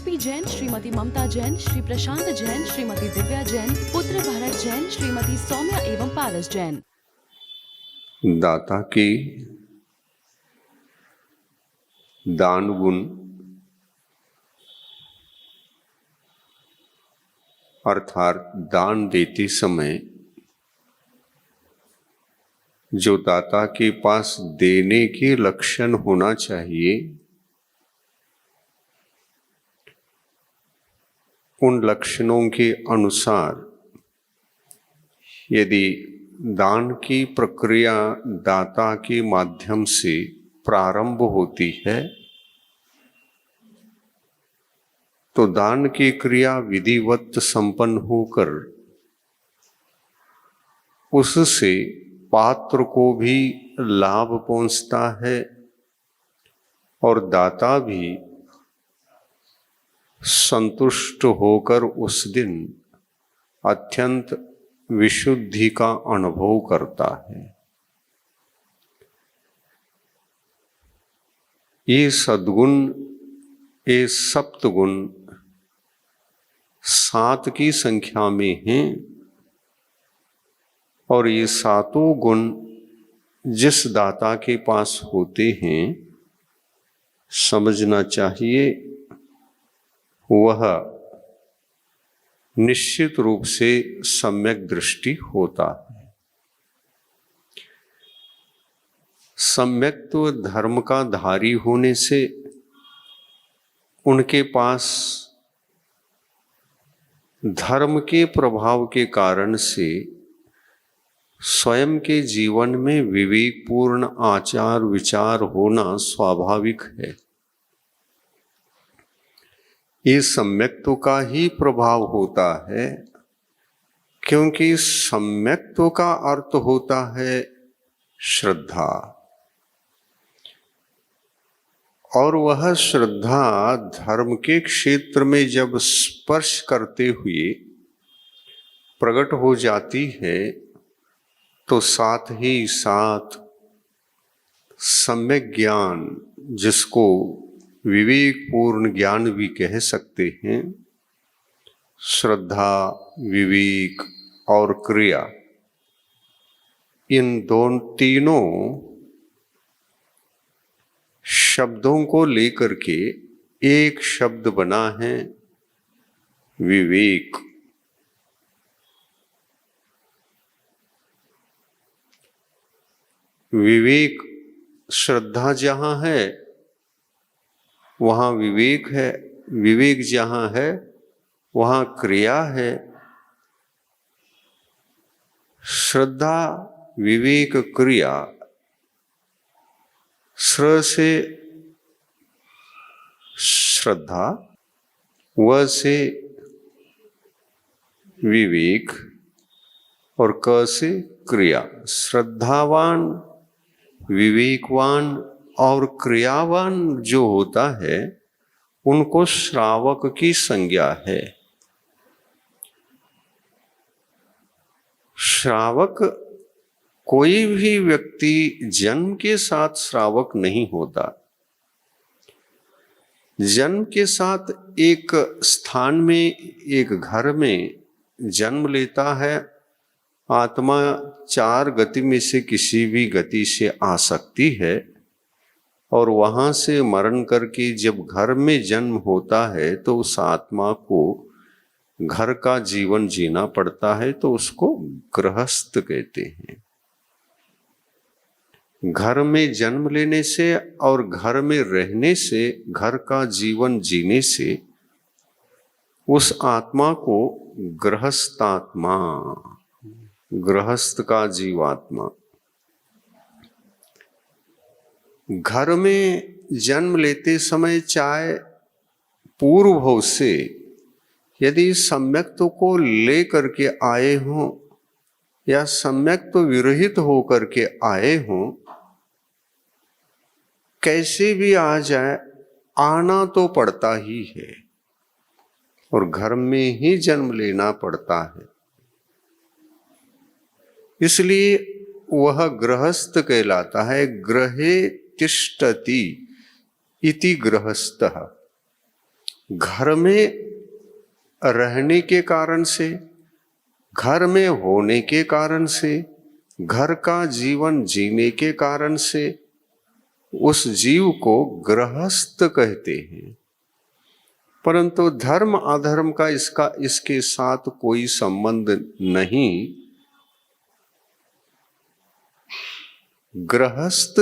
RP Jain, Shrimati ममता जैन, श्री प्रशांत जैन, श्रीमती दिव्या जैन, पुत्र भरत जैन, श्रीमती सौम्या एवं पारस जैन। दाता की दान गुण अर्थात दान देते समय जो दाता के पास देने के लक्षण होना चाहिए, उन लक्षणों के अनुसार यदि दान की प्रक्रिया दाता के माध्यम से प्रारंभ होती है तो दान की क्रिया विधिवत संपन्न होकर उससे पात्र को भी लाभ पहुंचता है और दाता भी संतुष्ट होकर उस दिन अत्यंत विशुद्धि का अनुभव करता है। ये सद्गुण, ये सप्तगुण 7 की संख्या में हैं और ये 7 गुण जिस दाता के पास होते हैं, समझना चाहिए वह निश्चित रूप से सम्यक दृष्टि होता है। सम्यक्त्व धर्म का धारी होने से उनके पास धर्म के प्रभाव के कारण से स्वयं के जीवन में विवेकपूर्ण आचार विचार होना स्वाभाविक है। ये सम्यक्त्व का ही प्रभाव होता है, क्योंकि सम्यक्त्व का अर्थ होता है श्रद्धा, और वह श्रद्धा धर्म के क्षेत्र में जब स्पर्श करते हुए प्रकट हो जाती है तो साथ ही साथ सम्यक ज्ञान, जिसको विवेकपूर्ण ज्ञान भी कह सकते हैं, श्रद्धा, विवेक और क्रिया, इन तीनों शब्दों को लेकर के एक शब्द बना है विवेक। विवेक, श्रद्धा जहां है वहां विवेक है, विवेक जहां है वहां क्रिया है। श्रद्धा, विवेक, क्रिया, श्र से श्रद्धा, व से विवेक और क से क्रिया। श्रद्धावान, विवेकवान और क्रियावान जो होता है उनको श्रावक की संज्ञा है। श्रावक, कोई भी व्यक्ति जन्म के साथ श्रावक नहीं होता। जन्म के साथ एक स्थान में, एक घर में जन्म लेता है। आत्मा 4 गति में से किसी भी गति से आ सकती है और वहां से मरण करके जब घर में जन्म होता है तो उस आत्मा को घर का जीवन जीना पड़ता है, तो उसको गृहस्थ कहते हैं। घर में जन्म लेने से और घर में रहने से, घर का जीवन जीने से उस आत्मा को गृहस्थात्मा, गृहस्थ का जीवात्मा। घर में जन्म लेते समय चाहे पूर्व भव से यदि सम्यक्त्व को ले करके आए हों या सम्यक्त्व विरहित होकर के आए हों, कैसे भी आ जाए, आना तो पड़ता ही है और घर में ही जन्म लेना पड़ता है। इसलिए वह गृहस्थ कहलाता है। गृहे तिष्ठति इति गृहस्थः। घर में रहने के कारण से, घर में होने के कारण से, घर का जीवन जीने के कारण से उस जीव को गृहस्थ कहते हैं। परंतु धर्म अधर्म का इसके साथ कोई संबंध नहीं। गृहस्थ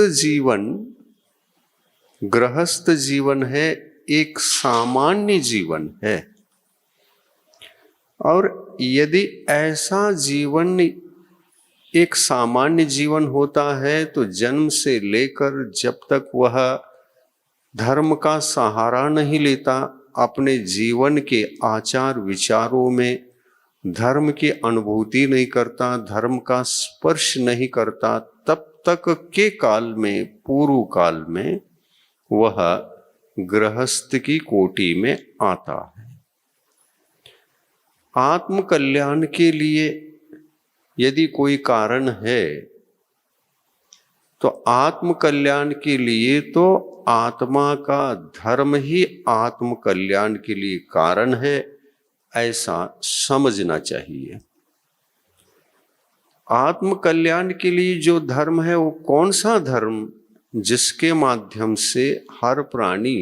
जीवन है, एक सामान्य जीवन है। और यदि ऐसा जीवन एक सामान्य जीवन होता है तो जन्म से लेकर जब तक वह धर्म का सहारा नहीं लेता, अपने जीवन के आचार विचारों में धर्म की अनुभूति नहीं करता, धर्म का स्पर्श नहीं करता, तब तक के काल में, पूर्व काल में वह गृहस्थ की कोटि में आता है। आत्म कल्याण के लिए यदि कोई कारण है तो आत्म कल्याण के लिए तो आत्मा का धर्म ही आत्म कल्याण के लिए कारण है, ऐसा समझना चाहिए। आत्म कल्याण के लिए जो धर्म है वो कौन सा धर्म, जिसके माध्यम से हर प्राणी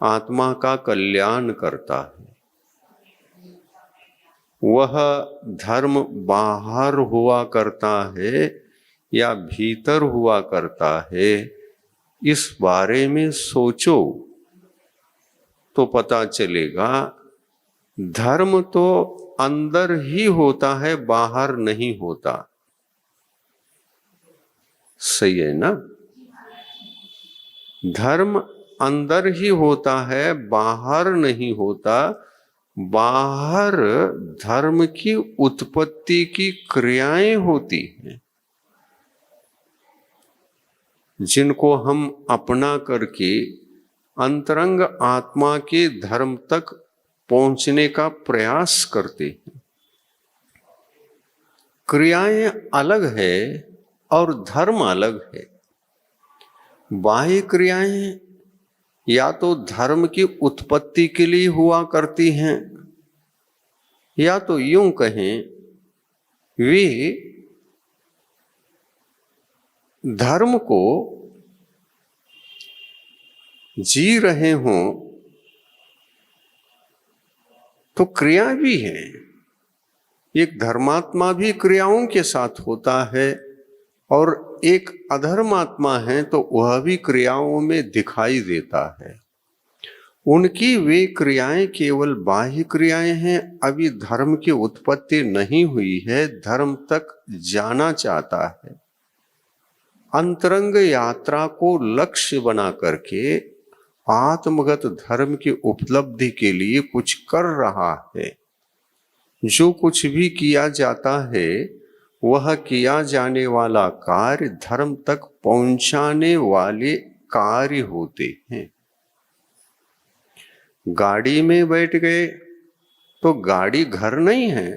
आत्मा का कल्याण करता है। वह धर्म बाहर हुआ करता है या भीतर हुआ करता है, इस बारे में सोचो तो पता चलेगा। धर्म तो अंदर ही होता है, बाहर नहीं होता। सही है ना? धर्म अंदर ही होता है, बाहर नहीं होता। बाहर धर्म की उत्पत्ति की क्रियाएं होती हैं, जिनको हम अपना करके अंतरंग आत्मा के धर्म तक पहुंचने का प्रयास करते हैं। क्रियाएं अलग है और धर्म अलग है। बाह्य क्रियाएं या तो धर्म की उत्पत्ति के लिए हुआ करती हैं, या तो यूं कहें वे धर्म को जी रहे हों तो क्रिया भी है। एक धर्मात्मा भी क्रियाओं के साथ होता है और एक अधर्मात्मा है तो वह भी क्रियाओं में दिखाई देता है। उनकी वे क्रियाएं केवल बाह्य क्रियाएं हैं, अभी धर्म की उत्पत्ति नहीं हुई है, धर्म तक जाना चाहता है। अंतरंग यात्रा को लक्ष्य बना करके आत्मगत धर्म की उपलब्धि के लिए कुछ कर रहा है। जो कुछ भी किया जाता है वह किया जाने वाला कार्य धर्म तक पहुंचाने वाले कार्य होते हैं। गाड़ी में बैठ गए तो गाड़ी घर नहीं है,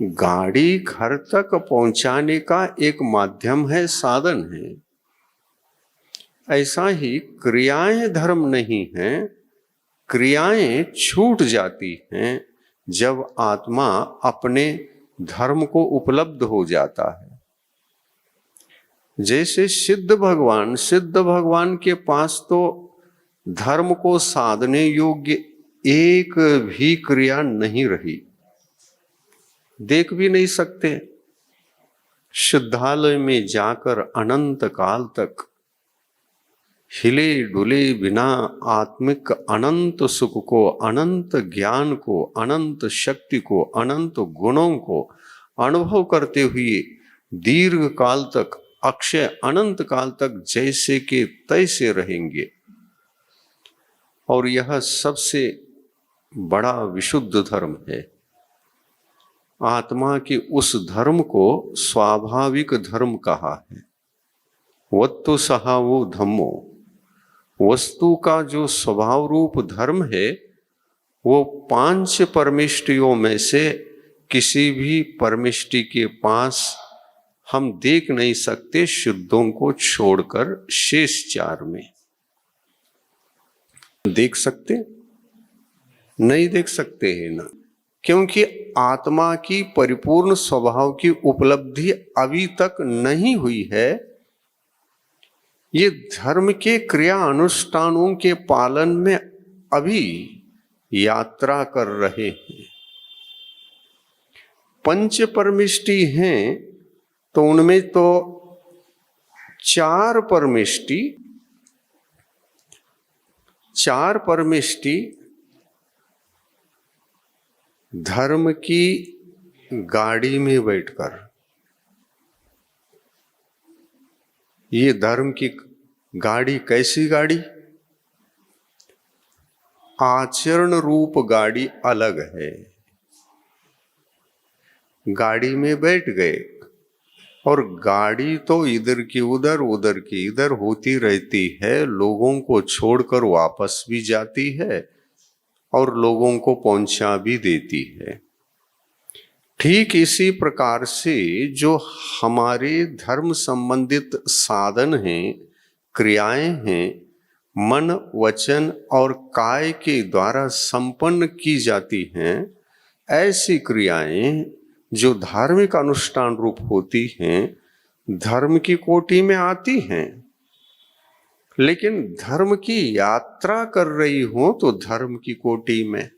गाड़ी घर तक पहुंचाने का एक माध्यम है, साधन है। ऐसा ही क्रियाएं धर्म नहीं हैं, क्रियाएं छूट जाती हैं जब आत्मा अपने धर्म को उपलब्ध हो जाता है। जैसे सिद्ध भगवान के पास तो धर्म को साधने योग्य एक भी क्रिया नहीं रही, देख भी नहीं सकते। शुद्धालय में जाकर अनंत काल तक हिले डुले बिना आत्मिक अनंत सुख को, अनंत ज्ञान को, अनंत शक्ति को, अनंत गुणों को अनुभव करते हुए दीर्घ काल तक, अक्षय अनंत काल तक जैसे के तैसे रहेंगे। और यह सबसे बड़ा विशुद्ध धर्म है। आत्मा के उस धर्म को स्वाभाविक धर्म कहा है। वत्तु सहावो धम्मो, वस्तु का जो स्वभाव रूप धर्म है वो 5 परमिष्टियों में से किसी भी परमिष्टि के पास हम देख नहीं सकते, शुद्धों को छोड़कर शेष 4 में। देख सकते? नहीं देख सकते हैं ना, क्योंकि आत्मा की परिपूर्ण स्वभाव की उपलब्धि अभी तक नहीं हुई है। ये धर्म के क्रिया अनुष्ठानों के पालन में अभी यात्रा कर रहे हैं। पंच परमिष्टि हैं तो उनमें तो चार परमिष्टि धर्म की गाड़ी में बैठकर, ये धर्म की गाड़ी कैसी गाड़ी? आचरण रूप गाड़ी अलग है। गाड़ी में बैठ गए और गाड़ी तो इधर की उधर उधर की इधर होती रहती है, लोगों को छोड़कर वापस भी जाती है और लोगों को पहुंचा भी देती है। ठीक इसी प्रकार से जो हमारे धर्म संबंधित साधन हैं, क्रियाएं हैं, मन, वचन और काय के द्वारा संपन्न की जाती हैं, ऐसी क्रियाएं जो धार्मिक अनुष्ठान रूप होती हैं, धर्म की कोटि में आती हैं। लेकिन धर्म की यात्रा कर रही हो तो धर्म की कोटि में,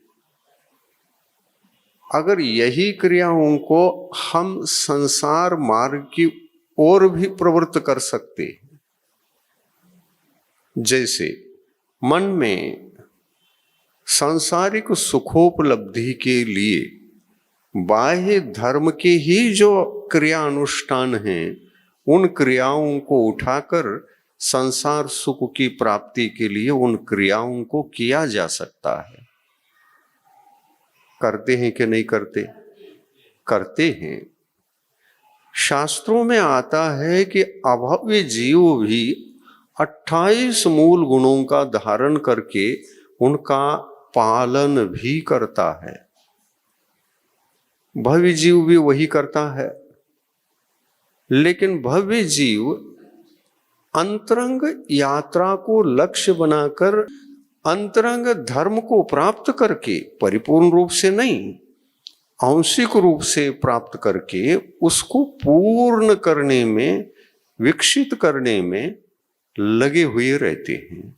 अगर यही क्रियाओं को हम संसार मार्ग की ओर भी प्रवृत्त कर सकते हैं, जैसे मन में सांसारिक सुखोपलब्धि के लिए बाह्य धर्म के ही जो क्रिया अनुष्ठान हैं, उन क्रियाओं को उठाकर संसार सुख की प्राप्ति के लिए उन क्रियाओं को किया जा सकता है। करते हैं कि नहीं करते? करते हैं। शास्त्रों में आता है कि अभव्य जीव भी 28 मूल गुणों का धारण करके उनका पालन भी करता है। भव्य जीव भी वही करता है, लेकिन भव्य जीव अंतरंग यात्रा को लक्ष्य बनाकर अंतरंग धर्म को प्राप्त करके, परिपूर्ण रूप से नहीं, आंशिक रूप से प्राप्त करके उसको पूर्ण करने में, विकसित करने में लगे हुए रहते हैं।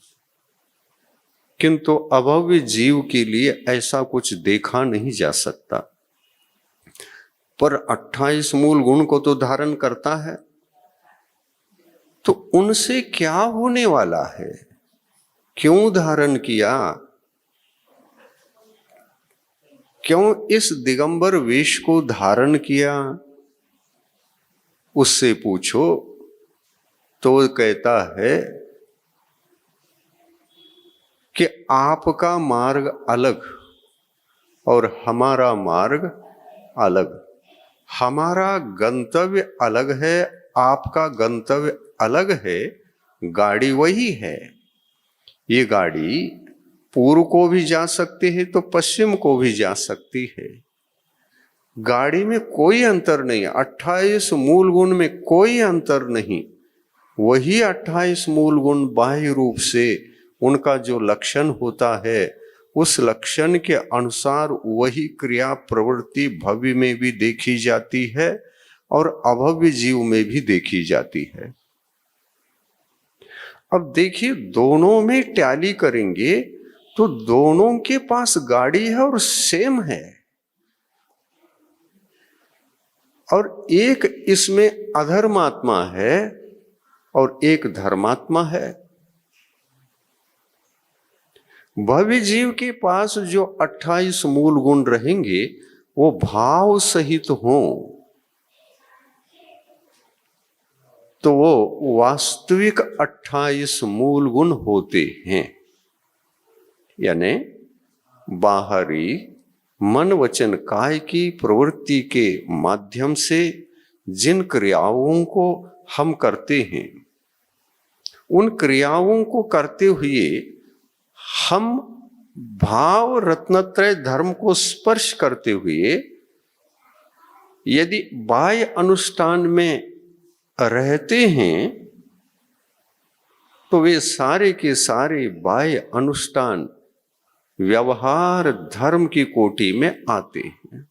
किंतु अभव्य जीव के लिए ऐसा कुछ देखा नहीं जा सकता। पर 28 मूल गुण को तो धारण करता है, तो उनसे क्या होने वाला है? क्यों धारण किया? क्यों इस दिगंबर वेश को धारण किया? उससे पूछो तो कहता है कि आपका मार्ग अलग और हमारा मार्ग अलग, हमारा गंतव्य अलग है, आपका गंतव्य अलग है। गाड़ी वही है। ये गाड़ी पूर्व को भी जा सकती है तो पश्चिम को भी जा सकती है। गाड़ी में कोई अंतर नहीं, 28 मूल गुण में कोई अंतर नहीं। वही 28 मूल गुण बाह्य रूप से उनका जो लक्षण होता है, उस लक्षण के अनुसार वही क्रिया प्रवृत्ति भव्य में भी देखी जाती है और अभव्य जीव में भी देखी जाती है। अब देखिए, दोनों में टैली करेंगे तो दोनों के पास गाड़ी है और सेम है, और एक इसमें अधर्मात्मा है और एक धर्मात्मा है। भव्य जीव के पास जो 28 मूल गुण रहेंगे वो भाव सहित हों तो वो वास्तविक 28 मूल गुण होते हैं। यानी बाहरी मन वचन काय की प्रवृत्ति के माध्यम से जिन क्रियाओं को हम करते हैं, उन क्रियाओं को करते हुए हम भाव रत्नत्रय धर्म को स्पर्श करते हुए यदि बाह्य अनुष्ठान में रहते हैं तो वे सारे के सारे बाह्य अनुष्ठान व्यवहार धर्म की कोटि में आते हैं।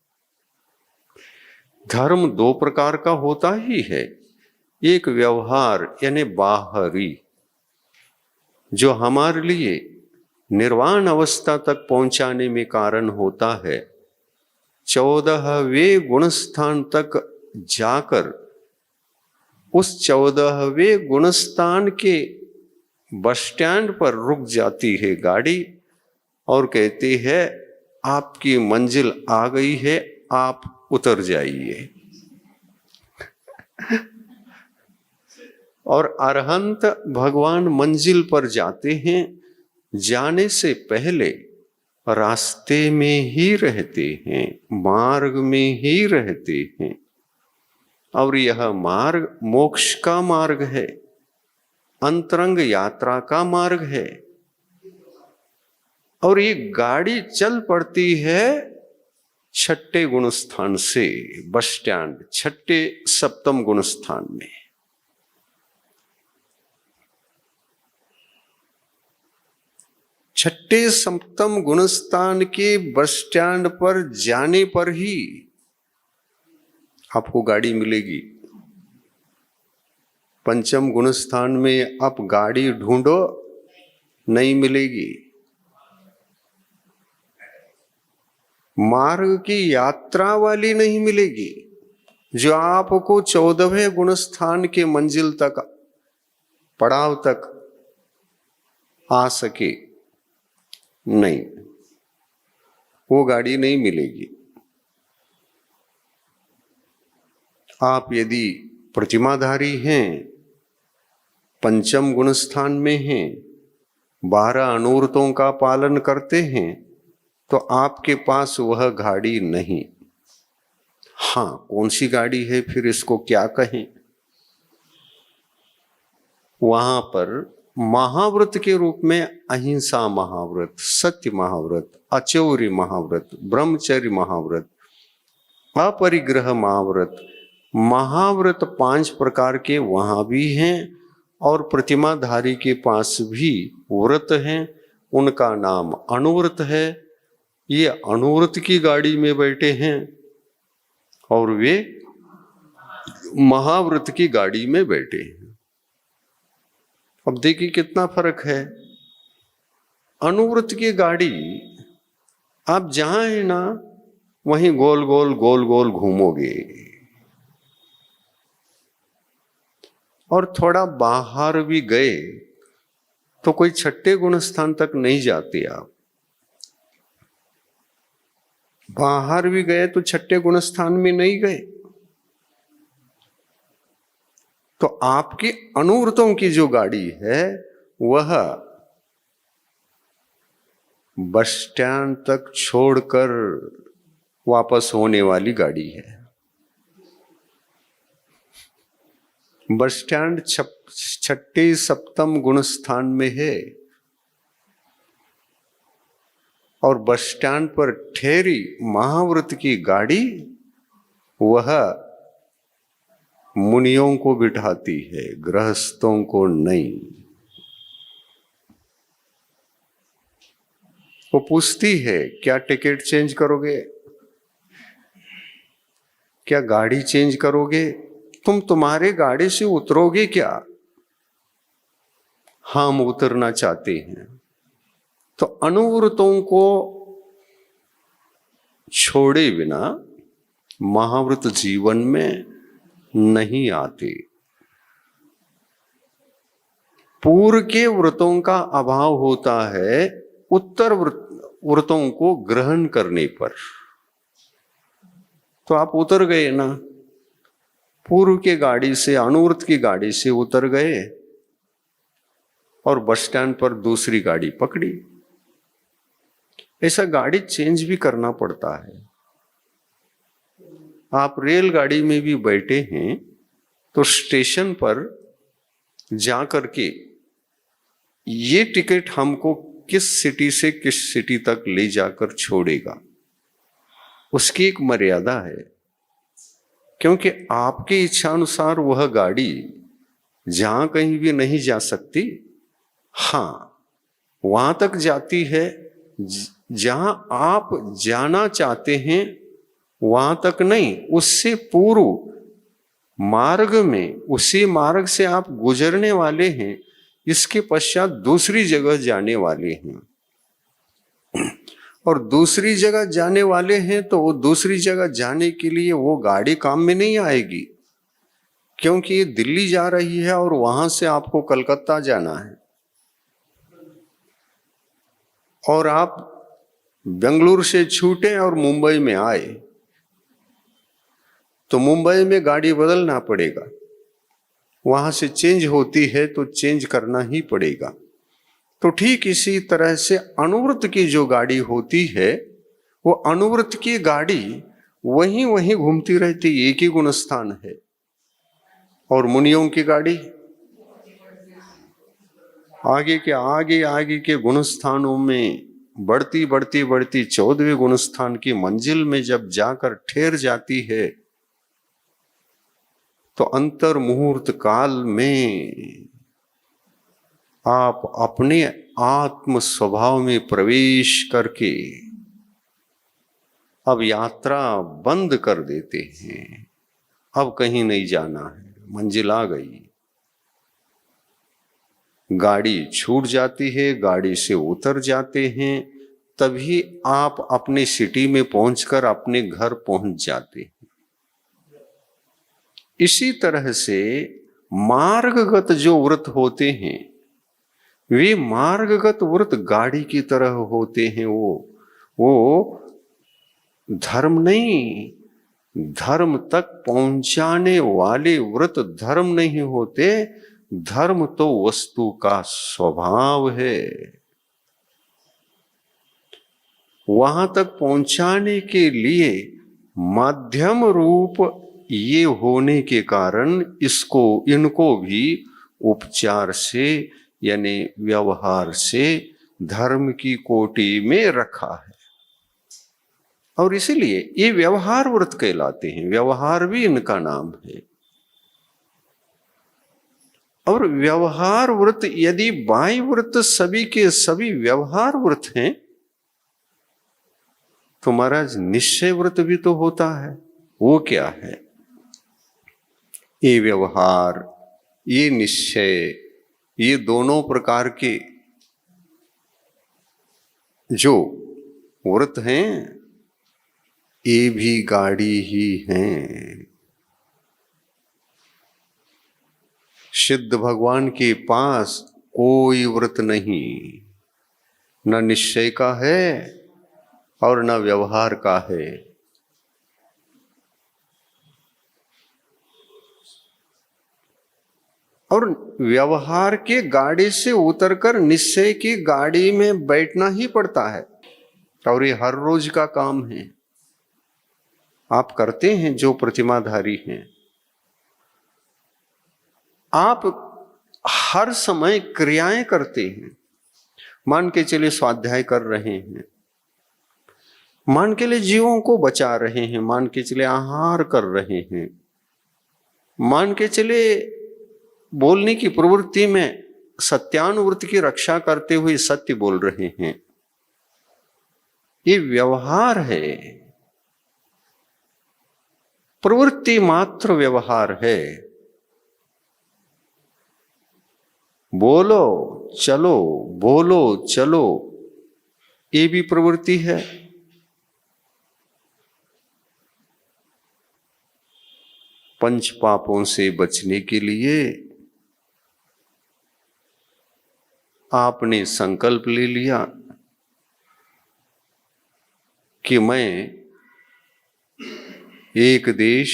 धर्म दो प्रकार का होता ही है, एक व्यवहार यानी बाहरी, जो हमारे लिए निर्वाण अवस्था तक पहुंचाने में कारण होता है। 14वें गुणस्थान तक जाकर उस 14वें गुणस्थान के बस स्टैंड पर रुक जाती है गाड़ी और कहती है आपकी मंजिल आ गई है, आप उतर जाइए। और अरहंत भगवान मंजिल पर जाते हैं, जाने से पहले रास्ते में ही रहते हैं, मार्ग में ही रहते हैं। और यह मार्ग मोक्ष का मार्ग है, अंतरंग यात्रा का मार्ग है। और ये गाड़ी चल पड़ती है 6ठे गुणस्थान से, बस स्टैंड 6ठे सप्तम गुणस्थान में। छठे सप्तम गुणस्थान के बस स्टैंड पर जाने पर ही आपको गाड़ी मिलेगी। पंचम गुणस्थान में आप गाड़ी ढूंढो, नहीं मिलेगी। मार्ग की यात्रा वाली नहीं मिलेगी जो आपको 14वें गुणस्थान के मंजिल तक, पड़ाव तक आ सके, नहीं, वो गाड़ी नहीं मिलेगी। आप यदि प्रतिमाधारी हैं, पंचम गुणस्थान में हैं, 12 अनुव्रतों का पालन करते हैं, तो आपके पास वह गाड़ी नहीं। हाँ, कौन सी गाड़ी है फिर, इसको क्या कहें? वहां पर महाव्रत के रूप में अहिंसा महाव्रत, सत्य महाव्रत, अचौर्य महाव्रत, ब्रह्मचर्य महाव्रत, अपरिग्रह महाव्रत, महाव्रत 5 प्रकार के वहां भी हैं। और प्रतिमाधारी के पास भी व्रत हैं, उनका नाम अनुव्रत है। ये अनुव्रत की गाड़ी में बैठे हैं और वे महाव्रत की गाड़ी में बैठे हैं। अब देखिए कितना फर्क है। अनुव्रत की गाड़ी आप जहां है ना, वहीं गोल गोल गोल गोल घूमोगे, और थोड़ा बाहर भी गए तो कोई 6ठे गुणस्थान तक नहीं जाते। आप बाहर भी गए तो 6ठे गुणस्थान में नहीं गए। तो आपकी अनुव्रतों की जो गाड़ी है वह बस स्टैंड तक छोड़कर वापस होने वाली गाड़ी है। बस स्टैंड 6ठे सप्तम गुणस्थान में है और बस स्टैंड पर ठहरी महाव्रत की गाड़ी वह मुनियों को बिठाती है, गृहस्थों को नहीं। वो पूछती है क्या टिकट चेंज करोगे, क्या गाड़ी चेंज करोगे, तुम्हारे गाड़ी से उतरोगे क्या? हम उतरना चाहते हैं। तो अनुव्रतों को छोड़े बिना महाव्रत जीवन में नहीं आते। पूर्व के व्रतों का अभाव होता है उत्तर व्रतों को ग्रहण करने पर। तो आप उतर गए ना, पूर्व के गाड़ी से, अनुव्रत की गाड़ी से उतर गए और बस स्टैंड पर दूसरी गाड़ी पकड़ी। ऐसा गाड़ी चेंज भी करना पड़ता है। आप रेलगाड़ी में भी बैठे हैं तो स्टेशन पर जाकर के ये टिकट हमको किस सिटी से किस सिटी तक ले जाकर छोड़ेगा, उसकी एक मर्यादा है। क्योंकि आपके इच्छानुसार वह गाड़ी जहां कहीं भी नहीं जा सकती, हाँ, वहां तक जाती है जहां आप जाना चाहते हैं, वहां तक नहीं, उससे पूर्व मार्ग में, उसी मार्ग से आप गुजरने वाले हैं, इसके पश्चात दूसरी जगह जाने वाले हैं। और दूसरी जगह जाने वाले हैं तो वो दूसरी जगह जाने के लिए वो गाड़ी काम में नहीं आएगी, क्योंकि ये दिल्ली जा रही है और वहां से आपको कलकत्ता जाना है, और आप बेंगलुरु से छूटे और मुंबई में आए तो मुंबई में गाड़ी बदलना पड़ेगा, वहां से चेंज होती है तो चेंज करना ही पड़ेगा। तो ठीक इसी तरह से अनुवृत्त की जो गाड़ी होती है, वो अनुवृत्त की गाड़ी वहीं वहीं घूमती रहती, एक ही गुण स्थान है। और मुनियों की गाड़ी आगे के गुण स्थानों में बढ़ती बढ़ती बढ़ती 14वें गुण स्थान की मंजिल में जब जाकर ठहर जाती है, तो अंतर मुहूर्त काल में आप अपने आत्म स्वभाव में प्रवेश करके अब यात्रा बंद कर देते हैं। अब कहीं नहीं जाना है, मंजिल आ गई। गाड़ी छूट जाती है, गाड़ी से उतर जाते हैं, तभी आप अपने सिटी में पहुंचकर अपने घर पहुंच जाते हैं। इसी तरह से मार्गगत जो व्रत होते हैं, वे मार्गगत व्रत गाड़ी की तरह होते हैं। वो धर्म नहीं, धर्म तक पहुंचाने वाले व्रत धर्म नहीं होते। धर्म तो वस्तु का स्वभाव है। वहां तक पहुंचाने के लिए माध्यम रूप ये होने के कारण इनको भी उपचार से यानी व्यवहार से धर्म की कोटि में रखा है। और इसीलिए ये व्यवहार व्रत कहलाते हैं। व्यवहार भी इनका नाम है। और व्यवहार व्रत, यदि बाह्य व्रत सभी के सभी व्यवहार व्रत हैं, तो महाराज निश्चय व्रत भी तो होता है। वो क्या है? ये व्यवहार, ये निश्चय, ये दोनों प्रकार के जो व्रत हैं, ये भी गाड़ी ही हैं। सिद्ध भगवान के पास कोई व्रत नहीं, न निश्चय का है और न व्यवहार का है। और व्यवहार के गाड़ी से उतरकर निश्चय की गाड़ी में बैठना ही पड़ता है, और ये हर रोज का काम है। आप करते हैं जो प्रतिमाधारी हैं, आप हर समय क्रियाएं करते हैं। मान के चले स्वाध्याय कर रहे हैं, मान के लिए जीवों को बचा रहे हैं, मान के चले आहार कर रहे हैं, मान के चले बोलने की प्रवृत्ति में सत्यानुवृत्ति की रक्षा करते हुए सत्य बोल रहे हैं। ये व्यवहार है, प्रवृत्ति मात्र व्यवहार है। बोलो चलो, बोलो चलो, ये भी प्रवृत्ति है। पंच पापों से बचने के लिए आपने संकल्प ले लिया कि मैं एक देश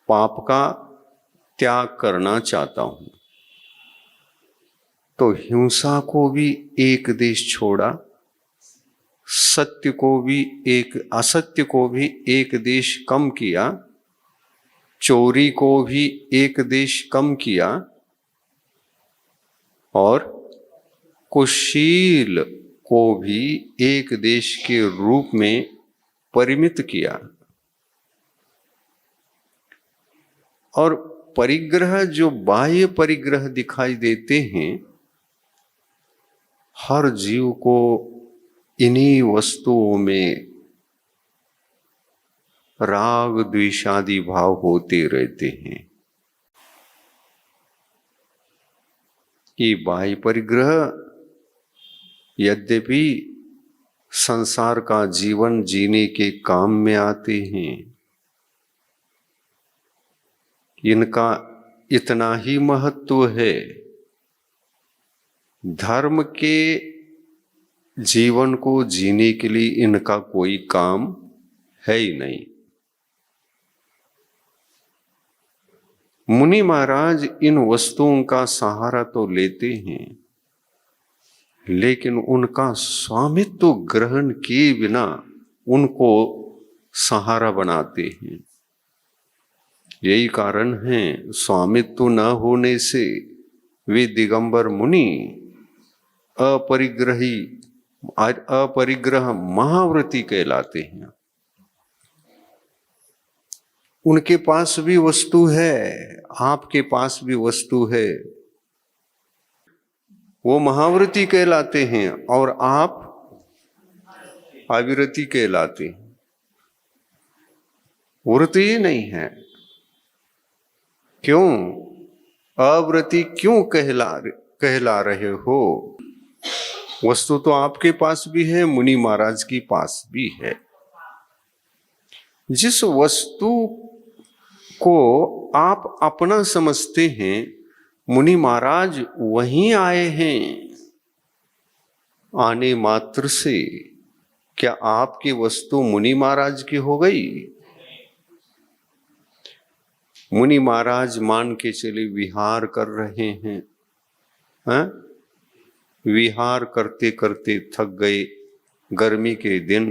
पाप का त्याग करना चाहता हूं, तो हिंसा को भी एक देश छोड़ा, सत्य को भी असत्य को भी एक देश कम किया, चोरी को भी एक देश कम किया, और कुशील को भी एक देश के रूप में परिमित किया। और परिग्रह, जो बाह्य परिग्रह दिखाई देते हैं, हर जीव को इन्हीं वस्तुओं में राग द्वेषादि भाव होते रहते हैं। ये बाह्य परिग्रह यद्यपि संसार का जीवन जीने के काम में आते हैं, इनका इतना ही महत्व है, धर्म के जीवन को जीने के लिए इनका कोई काम है ही नहीं। मुनि महाराज इन वस्तुओं का सहारा तो लेते हैं, लेकिन उनका स्वामित्व ग्रहण किए बिना उनको सहारा बनाते हैं। यही कारण है स्वामित्व न होने से वे दिगंबर मुनि अपरिग्रह महाव्रती कहलाते हैं। उनके पास भी वस्तु है, आपके पास भी वस्तु है, वो महाव्रती कहलाते हैं और आप अविरति कहलाते हैं। व्रती ही नहीं है। क्यों अव्रती क्यों कहला रहे हो? वस्तु तो आपके पास भी है, मुनि महाराज के पास भी है। जिस वस्तु को आप अपना समझते हैं, मुनि महाराज वहीं आए हैं। आने मात्र से क्या आपकी वस्तु मुनि महाराज की हो गई? मुनि महाराज मान के चले विहार कर रहे हैं, विहार करते करते थक गए। गर्मी के दिन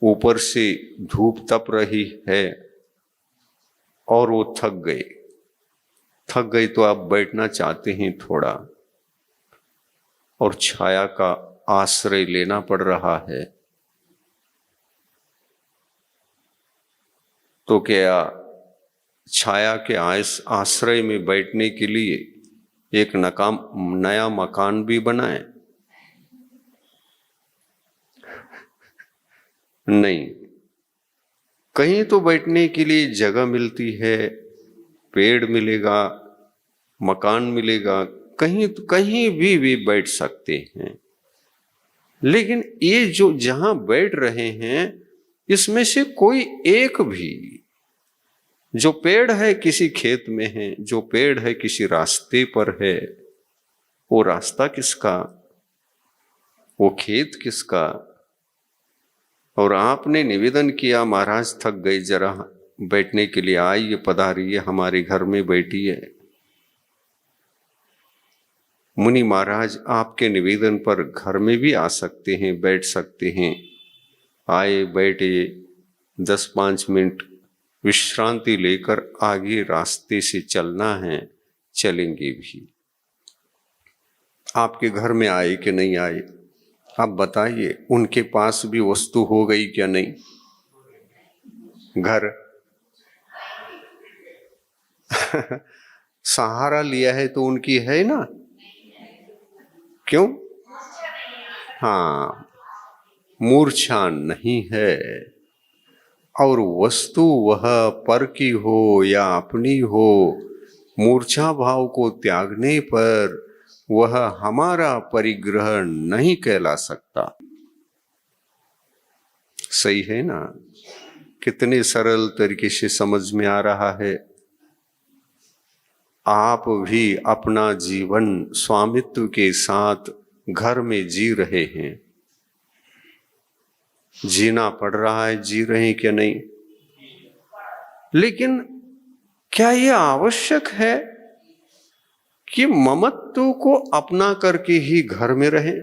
ऊपर से धूप तप रही है और वो थक गए तो आप बैठना चाहते हैं थोड़ा, और छाया का आश्रय लेना पड़ रहा है। तो क्या छाया के आश्रय में बैठने के लिए एक नया मकान भी बनाए? नहीं। कहीं तो बैठने के लिए जगह मिलती है, पेड़ मिलेगा, मकान मिलेगा, कहीं भी वे बैठ सकते हैं। लेकिन ये जो जहां बैठ रहे हैं, इसमें से कोई एक भी, जो पेड़ है किसी खेत में है, जो पेड़ है किसी रास्ते पर है, वो रास्ता किसका? वो खेत किसका? और आपने निवेदन किया, महाराज थक गए, जरा बैठने के लिए आइए, पधारिए, हमारे घर में बैठिए। मुनि महाराज आपके निवेदन पर घर में भी आ सकते हैं, बैठ सकते हैं। आए, बैठे, 10-5 मिनट विश्रांति लेकर आगे रास्ते से चलना है, चलेंगे भी। आपके घर में आए कि नहीं आए, आप बताइए। उनके पास भी वस्तु हो गई क्या नहीं? घर सहारा लिया है तो उनकी है ना? क्यों? हाँ, मूर्छा नहीं है। और वस्तु वह पर की हो या अपनी हो, मूर्छा भाव को त्यागने पर वह हमारा परिग्रह नहीं कहला सकता। सही है ना? कितने सरल तरीके से समझ में आ रहा है। आप भी अपना जीवन स्वामित्व के साथ घर में जी रहे हैं। जीना पड़ रहा है, जी रहे हैं क्या नहीं? लेकिन क्या यह आवश्यक है कि ममत्व को अपना करके ही घर में रहें?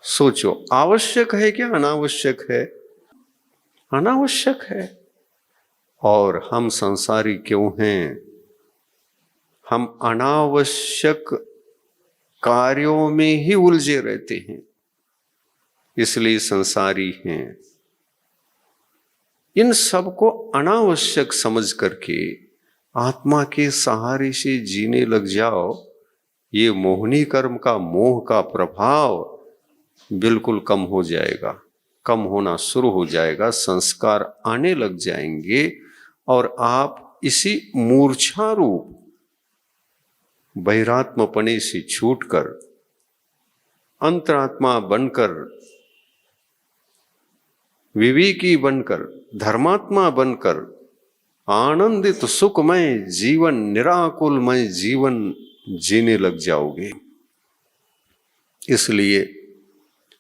सोचो, आवश्यक है क्या अनावश्यक है? अनावश्यक है। और हम संसारी क्यों हैं? हम अनावश्यक कार्यों में ही उलझे रहते हैं, इसलिए संसारी हैं। इन सब को अनावश्यक समझ करके आत्मा के सहारे से जीने लग जाओ ये मोहिनी कर्म का मोह का प्रभाव बिल्कुल कम हो जाएगा, कम होना शुरू हो जाएगा, संस्कार आने लग जाएंगे और आप इसी मूर्छा रूप बहिरात्मपने से छूटकर अंतरात्मा बनकर, विवेकी बनकर, धर्मात्मा बनकर आनंदित सुखमय जीवन, निराकुलमय जीवन जीने लग जाओगे। इसलिए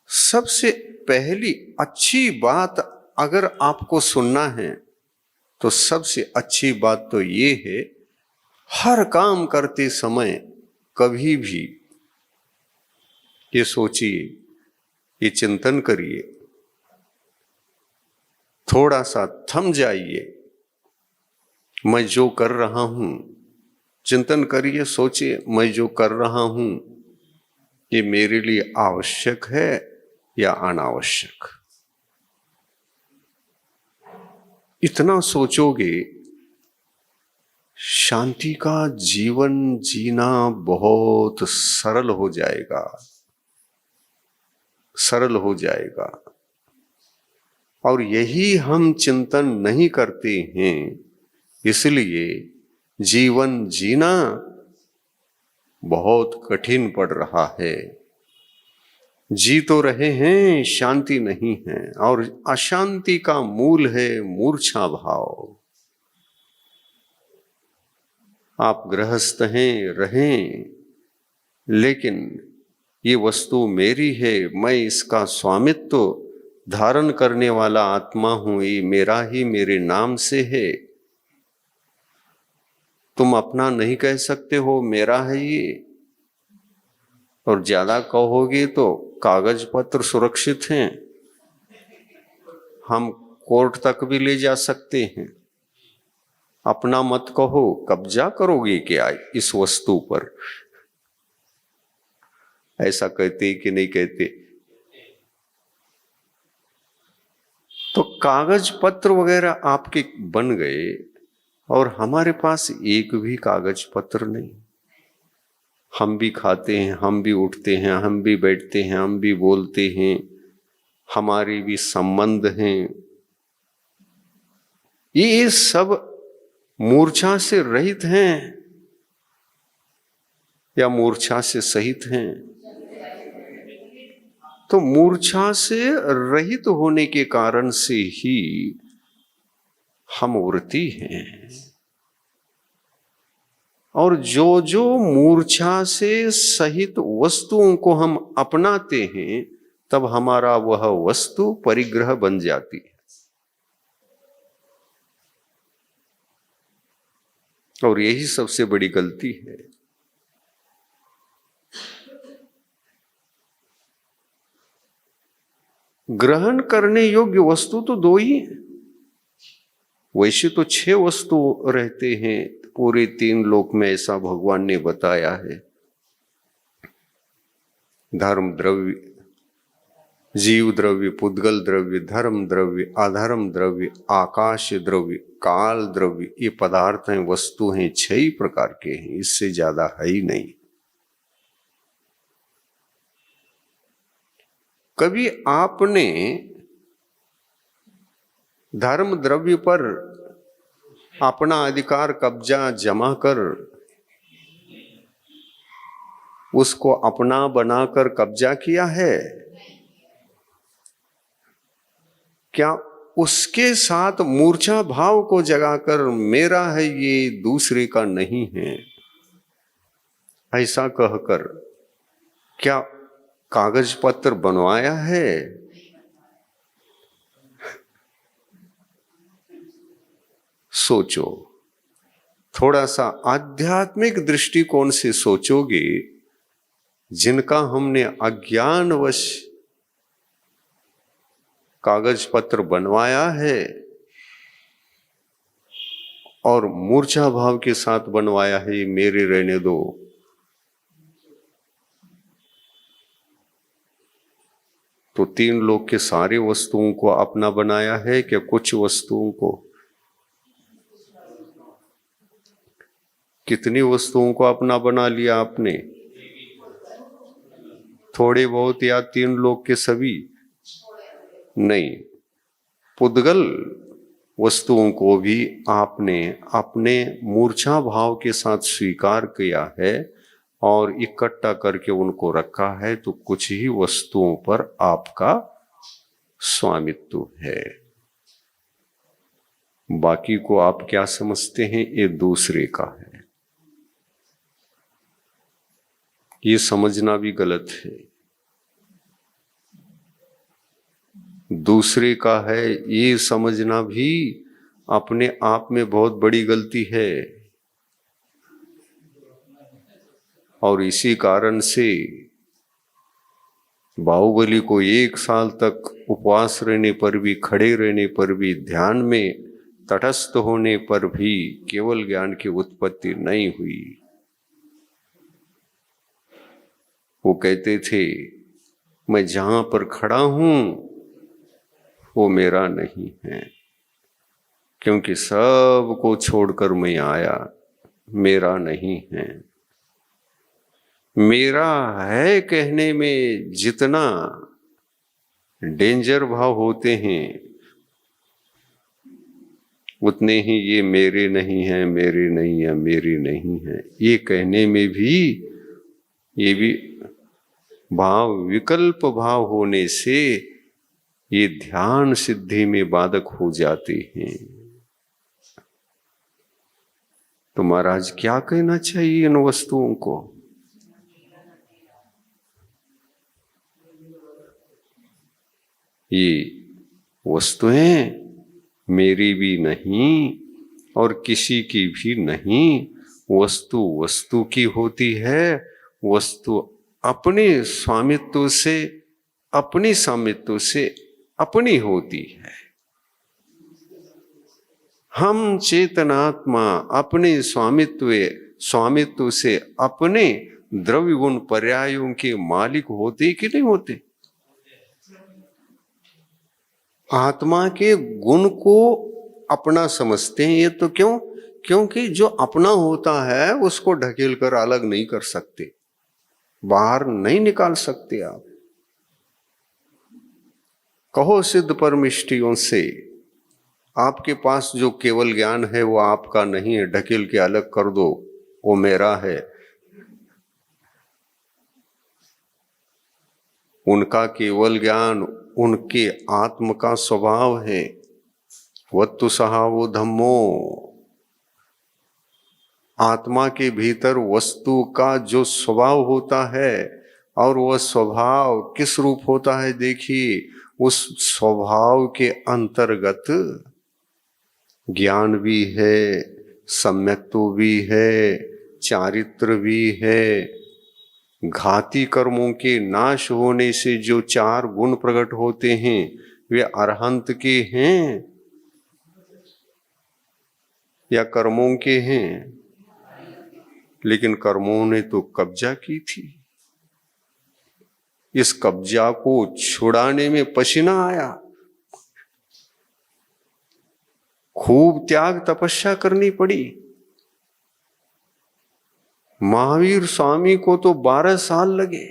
सबसे पहली अच्छी बात अगर आपको सुनना है तो सबसे अच्छी बात तो ये है, हर काम करते समय कभी भी ये सोचिए, ये चिंतन करिए, थोड़ा सा थम जाइए, मैं जो कर रहा हूं, चिंतन करिए, सोचिए मैं जो कर रहा हूं ये मेरे लिए आवश्यक है या अनावश्यक। इतना सोचोगे, शांति का जीवन जीना बहुत सरल हो जाएगा, सरल हो जाएगा। और यही हम चिंतन नहीं करते हैं, इसलिए जीवन जीना बहुत कठिन पड़ रहा है। जी तो रहे हैं, शांति नहीं है, और अशांति का मूल है मूर्छा भाव। आप गृहस्थ हैं, रहें, लेकिन ये वस्तु मेरी है, मैं इसका स्वामित्व धारण करने वाला आत्मा हूं, ये मेरा ही मेरे नाम से है। तुम अपना नहीं कह सकते हो, मेरा है ये। और ज्यादा कहोगे तो कागज पत्र सुरक्षित हैं, हम कोर्ट तक भी ले जा सकते हैं। अपना मत कहो, कब्जा करोगे क्या इस वस्तु पर? ऐसा कहते कि नहीं कहते? तो कागज पत्र वगैरह आपके बन गए और हमारे पास एक भी कागज पत्र नहीं। हम भी खाते हैं, हम भी उठते हैं, हम भी बैठते हैं, हम भी बोलते हैं, हमारे भी संबंध हैं। ये सब मूर्छा से रहित हैं या मूर्छा से सहित हैं? तो मूर्छा से रहित होने के कारण से ही हम वृत्ति हैं। और जो जो मूर्छा से सहित वस्तुओं को हम अपनाते हैं, तब हमारा वह वस्तु परिग्रह बन जाती है। और यही सबसे बड़ी गलती है। ग्रहण करने योग्य वस्तु तो दो ही है। वैसे तो 6 वस्तु रहते हैं पूरे 3 लोक में, ऐसा भगवान ने बताया है। धर्म द्रव्य, जीव द्रव्य, पुद्गल द्रव्य, धर्म द्रव्य, अधर्म द्रव्य, आकाश द्रव्य, काल द्रव्य। ये पदार्थ हैं, वस्तु हैं, 6 ही प्रकार के हैं, इससे ज्यादा है ही नहीं। कभी आपने धर्म द्रव्य पर अपना अधिकार कब्जा जमा कर उसको अपना बनाकर कब्जा किया है? क्या उसके साथ मूर्छा भाव को जगाकर मेरा है ये, दूसरे का नहीं है, ऐसा कहकर क्या कागज पत्र बनवाया है? सोचो, थोड़ा सा आध्यात्मिक दृष्टिकोण से सोचोगे। जिनका हमने अज्ञानवश कागज पत्र बनवाया है और मूर्छा भाव के साथ बनवाया है, मेरे रहने दो, तो 3 लोक के सारे वस्तुओं को अपना बनाया है क्या कुछ वस्तुओं को? कितनी वस्तुओं को अपना बना लिया आपने? थोड़े बहुत या 3 लोग के सभी नहीं, पुद्गल वस्तुओं को भी आपने अपने मूर्छा भाव के साथ स्वीकार किया है और इकट्ठा करके उनको रखा है, तो कुछ ही वस्तुओं पर आपका स्वामित्व है। बाकी को आप क्या समझते हैं, ये दूसरे का है। ये समझना भी गलत है। दूसरे का है ये समझना भी अपने आप में बहुत बड़ी गलती है। और इसी कारण से बाहुबली को 1 साल तक उपवास रहने पर भी, खड़े रहने पर भी, ध्यान में तटस्थ होने पर भी केवल ज्ञान की उत्पत्ति नहीं हुई। वो कहते थे मैं जहां पर खड़ा हूं वो मेरा नहीं है, क्योंकि सब को छोड़कर मैं आया, मेरा नहीं है। मेरा है कहने में जितना डेंजर भाव होते हैं, उतने ही ये मेरे नहीं है, मेरे नहीं है, मेरी नहीं है, ये कहने में भी ये भी भाव विकल्प भाव होने से ये ध्यान सिद्धि में बाधक हो जाते हैं। तो महाराज क्या कहना चाहिए इन वस्तुओं को? ये वस्तुएं मेरी भी नहीं और किसी की भी नहीं। वस्तु वस्तु की होती है। वस्तु अपने स्वामित्व से, अपनी स्वामित्व से अपनी होती है। हम चेतनात्मा अपने स्वामित्व से अपने द्रव्य गुण पर्यायों के मालिक होते कि नहीं होते? आत्मा के गुण को अपना समझते हैं। ये तो क्यों? क्योंकि जो अपना होता है उसको ढकेल कर अलग नहीं कर सकते, बाहर नहीं निकाल सकते। आप कहो सिद्ध परमिष्टियों से आपके पास जो केवल ज्ञान है वो आपका नहीं है, ढकेल के अलग कर दो, वो मेरा है। उनका केवल ज्ञान उनके आत्म का स्वभाव है। वत्तु सहावो धम्मो, आत्मा के भीतर वस्तु का जो स्वभाव होता है, और वह स्वभाव किस रूप होता है देखिए, उस स्वभाव के अंतर्गत ज्ञान भी है, सम्यक्त्व भी है, चारित्र भी है। घाती कर्मों के नाश होने से जो 4 गुण प्रकट होते हैं वे अरहंत के हैं या कर्मों के हैं? लेकिन कर्मों ने तो कब्जा की थी। इस कब्जा को छुड़ाने में पसीना आया, खूब त्याग तपस्या करनी पड़ी। महावीर स्वामी को तो 12 साल लगे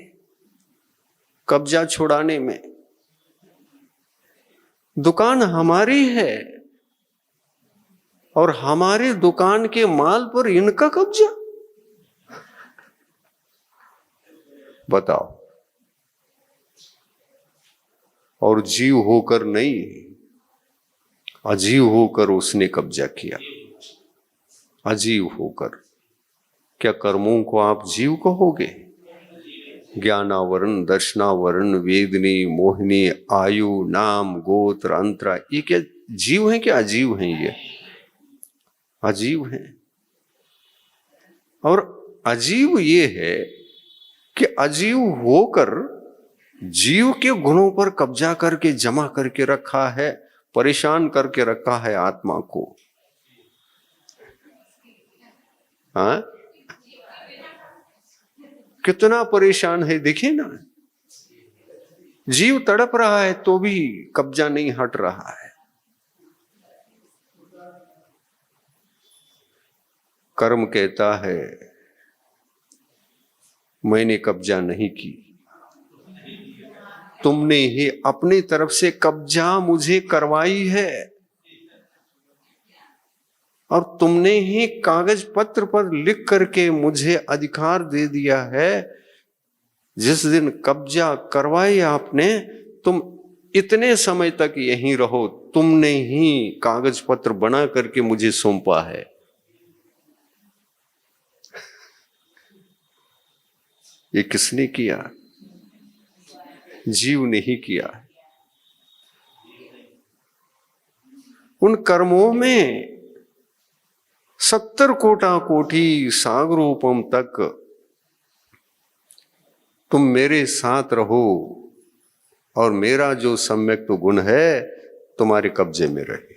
कब्जा छुड़ाने में। दुकान हमारी है और हमारे दुकान के माल पर इनका कब्जा, बताओ। और जीव होकर नहीं, अजीव होकर उसने कब्जा किया। अजीव होकर। क्या कर्मों को आप जीव कहोगे? ज्ञानावरण, दर्शनावरण, वेदनी, मोहिनी, आयु, नाम, गोत्र, अंतरा, ये क्या जीव हैं? क्या अजीव हैं? ये अजीव हैं। और अजीव ये है कि अजीव होकर जीव के गुणों पर कब्जा करके जमा करके रखा है, परेशान करके रखा है आत्मा को। हाँ, कितना परेशान है देखिए ना। जीव तड़प रहा है तो भी कब्जा नहीं हट रहा है। कर्म कहता है मैंने कब्जा नहीं की, तुमने ही अपनी तरफ से कब्जा मुझे करवाई है और तुमने ही कागज पत्र पर लिख करके मुझे अधिकार दे दिया है। जिस दिन कब्जा करवाई आपने, तुम इतने समय तक यहीं रहो, तुमने ही कागज पत्र बना करके मुझे सौंपा है। ये किसने किया? जीव ने ही किया है। उन कर्मों में 70 कोटा कोटि सागरोपम तक तुम मेरे साथ रहो और मेरा जो सम्यक तो गुण है तुम्हारे कब्जे में रहे।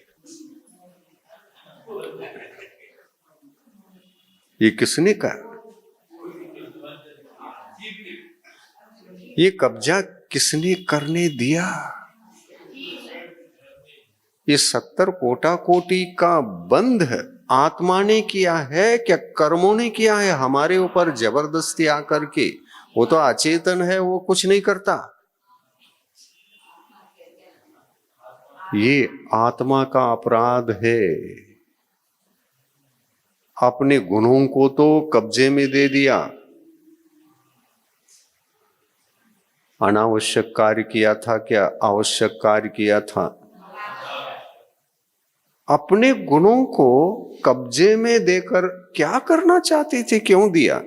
ये किसने कहा? ये कब्जा किसने करने दिया? ये 70 कोटा कोटि का बंध आत्मा ने किया है क्या कर्मों ने किया है हमारे ऊपर जबरदस्ती आकर के? वो तो अचेतन है, वो कुछ नहीं करता। ये आत्मा का अपराध है। अपने गुणों को तो कब्जे में दे दिया, अनावश्यक कार्य किया था क्या आवश्यक कार्य किया था? अपने गुणों को कब्जे में देकर क्या करना चाहते थे, क्यों दिया?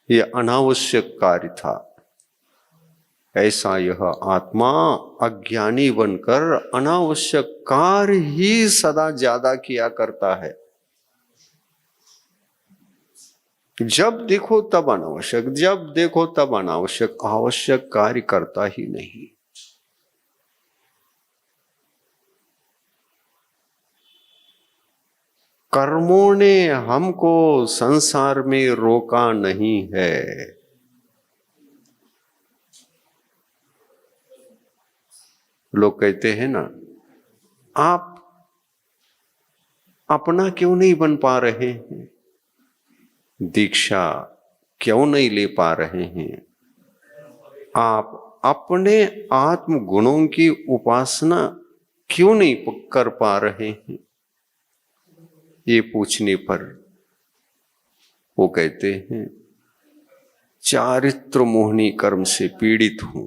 यह अनावश्यक कार्य था। ऐसा यह आत्मा अज्ञानी बनकर अनावश्यक कार्य ही सदा ज्यादा किया करता है। जब देखो तब अनावश्यक, जब देखो तब अनावश्यक, आवश्यक कार्य करता ही नहीं। कर्मों ने हमको संसार में रोका नहीं है। लोग कहते हैं ना, आप अपना क्यों नहीं बन पा रहे हैं, दीक्षा क्यों नहीं ले पा रहे हैं, आप अपने आत्म गुणों की उपासना क्यों नहीं कर पा रहे हैं? ये पूछने पर वो कहते हैं, चारित्र मोहनी कर्म से पीड़ित हूं,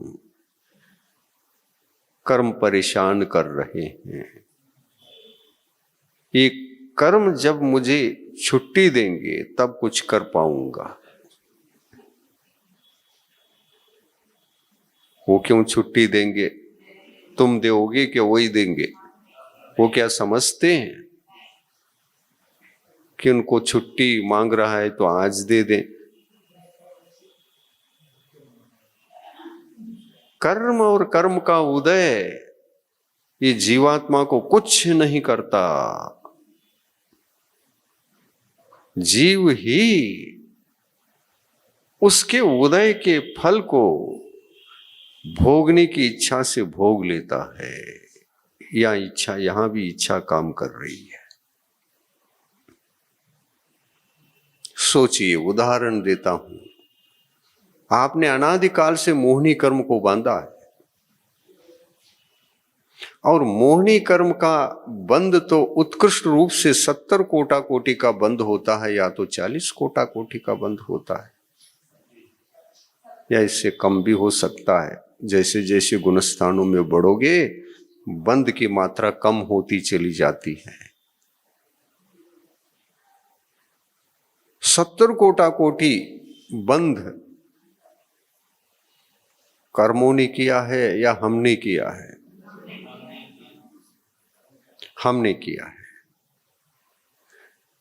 कर्म परेशान कर रहे हैं। ये कर्म जब मुझे छुट्टी देंगे तब कुछ कर पाऊंगा। वो क्यों छुट्टी देंगे? तुम दोगे कि वही देंगे? वो क्या समझते हैं कि उनको छुट्टी मांग रहा है तो आज दे दें? कर्म और कर्म का उदय ये जीवात्मा को कुछ नहीं करता। जीव ही उसके उदय के फल को भोगने की इच्छा से भोग लेता है। या इच्छा, यहां भी इच्छा काम कर रही है। सोचिए, उदाहरण देता हूं। आपने अनादिकाल से मोहनी कर्म को बांधा है और मोहनी कर्म का बंध तो उत्कृष्ट रूप से 70 कोटा कोटि का बंध होता है, या तो 40 कोटा कोटि का बंध होता है, या इससे कम भी हो सकता है। जैसे जैसे गुणस्थानों में बढ़ोगे बंध की मात्रा कम होती चली जाती है। 70 कोटा कोटि बंध कर्मों ने किया है या हमने किया है? हमने किया है।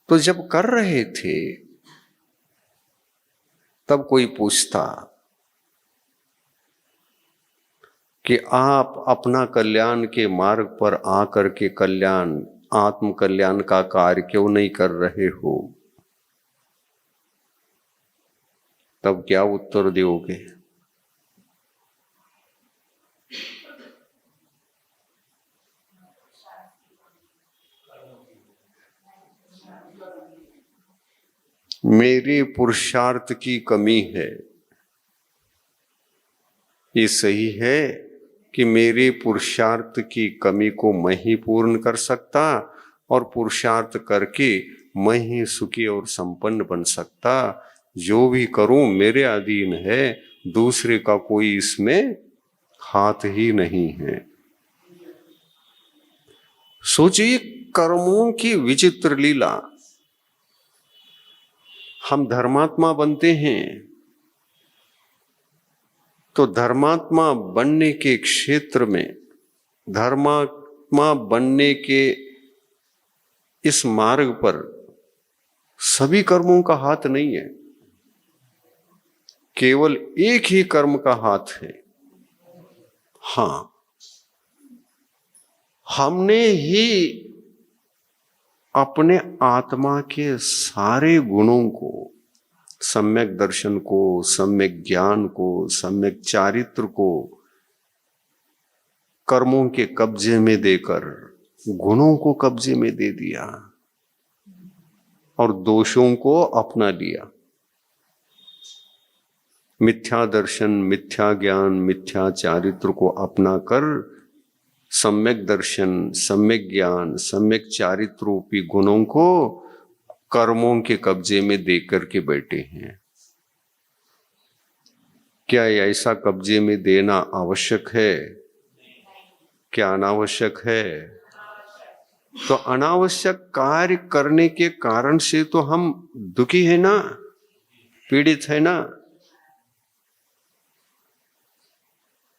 तो जब कर रहे थे तब कोई पूछता कि आप अपना कल्याण के मार्ग पर आकर के कल्याण, आत्म कल्याण का कार्य क्यों नहीं कर रहे हो? तब क्या उत्तर दोगे? मेरे पुरुषार्थ की कमी है। ये सही है कि मेरे पुरुषार्थ की कमी को मैं ही पूर्ण कर सकता और पुरुषार्थ करके मैं ही सुखी और संपन्न बन सकता। जो भी करूं मेरे अधीन है, दूसरे का कोई इसमें हाथ ही नहीं है। सोचिए कर्मों की विचित्र लीला। हम धर्मात्मा बनते हैं तो धर्मात्मा बनने के क्षेत्र में, धर्मात्मा बनने के इस मार्ग पर सभी कर्मों का हाथ नहीं है, केवल एक ही कर्म का हाथ है। हां, हमने ही अपने आत्मा के सारे गुणों को, सम्यक दर्शन को, सम्यक ज्ञान को, सम्यक चारित्र को कर्मों के कब्जे में देकर गुणों को कब्जे में दे दिया और दोषों को अपना लिया। मिथ्या दर्शन, मिथ्या ज्ञान, मिथ्या चारित्र को अपना कर सम्यक दर्शन, सम्यक ज्ञान, सम्यक चारित्र रूपी गुणों को कर्मों के कब्जे में देकर के बैठे हैं। क्या ऐसा कब्जे में देना आवश्यक है? क्या अनावश्यक है? तो अनावश्यक कार्य करने के कारण से तो हम दुखी है ना, पीड़ित है ना।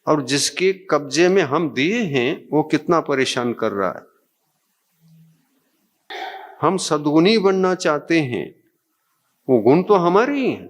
और जिसके कब्जे में हम दिए हैं वो कितना परेशान कर रहा है। हम सद्गुणी बनना चाहते हैं, वो गुण तो हमारे ही हैं।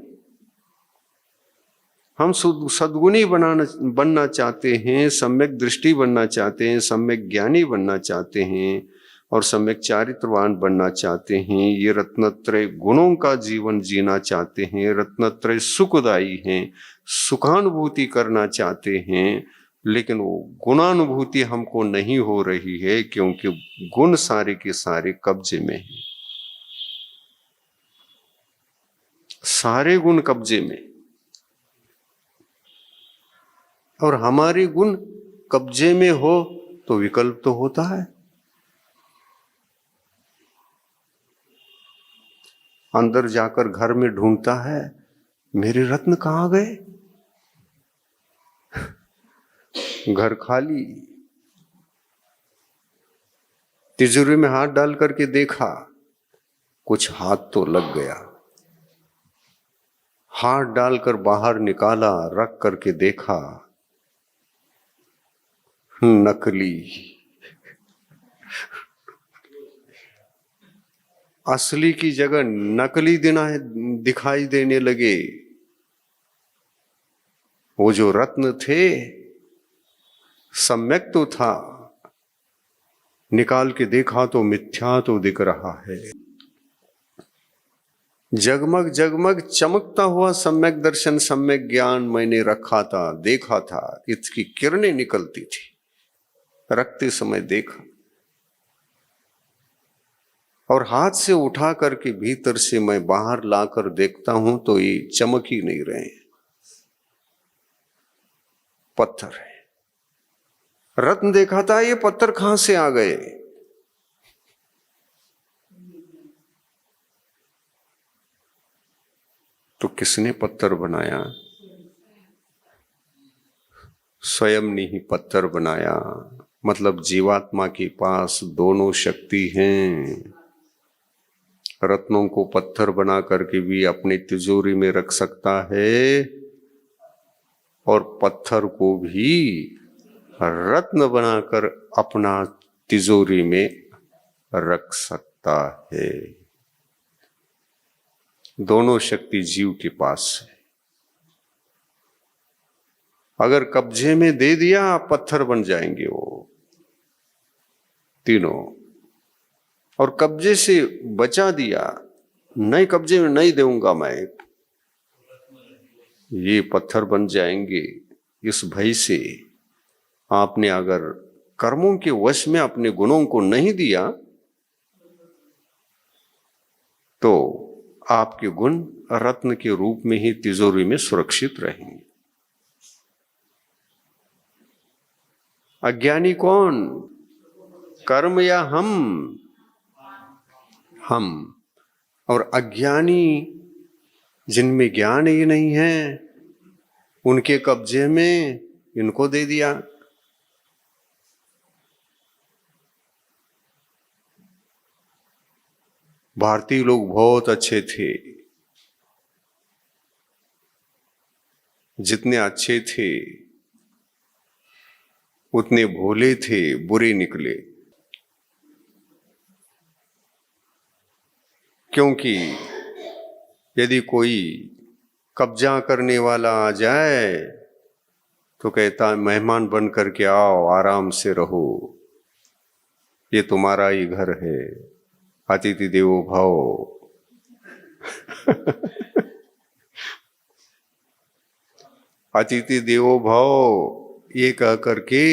हम सद्गुणी बनना चाहते हैं, सम्यक दृष्टि बनना चाहते हैं, सम्यक ज्ञानी बनना चाहते हैं और सम्यक चारित्रवान बनना चाहते हैं। ये रत्नत्रय गुणों का जीवन जीना चाहते हैं, रत्नत्रय सुखदायी हैं, सुखानुभूति करना चाहते हैं, लेकिन वो गुणानुभूति हमको नहीं हो रही है क्योंकि गुण सारे के सारे कब्जे में हैं। सारे गुण कब्जे में, और हमारे गुण कब्जे में हो तो विकल्प तो होता है। अंदर जाकर घर में ढूंढता है, मेरे रत्न कहां गए? घर खाली। तिजोरी में हाथ डाल करके देखा, कुछ हाथ तो लग गया। हाथ डालकर बाहर निकाला, रख करके देखा, नकली। असली की जगह नकली दिखाई देने लगे। वो जो रत्न थे सम्यक तो था, निकाल के देखा तो मिथ्या तो दिख रहा है। जगमग जगमग चमकता हुआ सम्यक दर्शन, सम्यक ज्ञान मैंने रखा था, देखा था, इसकी किरणें निकलती थी। रखते समय देखा और हाथ से उठा करके भीतर से मैं बाहर लाकर देखता हूं तो ये चमक ही नहीं रहे, पत्थर है। रत्न देखा था, ये पत्थर कहां से आ गए? तो किसने पत्थर बनाया? स्वयं ने ही पत्थर बनाया। मतलब जीवात्मा के पास दोनों शक्ति हैं। रत्नों को पत्थर बना करके भी अपनी तिजोरी में रख सकता है और पत्थर को भी रत्न बनाकर अपना तिजोरी में रख सकता है। दोनों शक्ति जीव के पास है। अगर कब्जे में दे दिया, पत्थर बन जाएंगे वो तीनों। और कब्जे से बचा दिया, नहीं कब्जे में नहीं दूंगा मैं, ये पत्थर बन जाएंगे। इस भय से आपने अगर कर्मों के वश में अपने गुणों को नहीं दिया तो आपके गुण रत्न के रूप में ही तिजोरी में सुरक्षित रहेंगे। अज्ञानी कौन? कर्म या हम? हम। और अज्ञानी जिनमें ज्ञान ही नहीं है, उनके कब्जे में इनको दे दिया। भारतीय लोग बहुत अच्छे थे, जितने अच्छे थे उतने भोले थे, बुरे निकले। क्योंकि यदि कोई कब्जा करने वाला आ जाए तो कहता मेहमान बन करके आओ, आराम से रहो, ये तुम्हारा ही घर है, अतिथि देवो भव। अतिथि देवो भव ये कह करके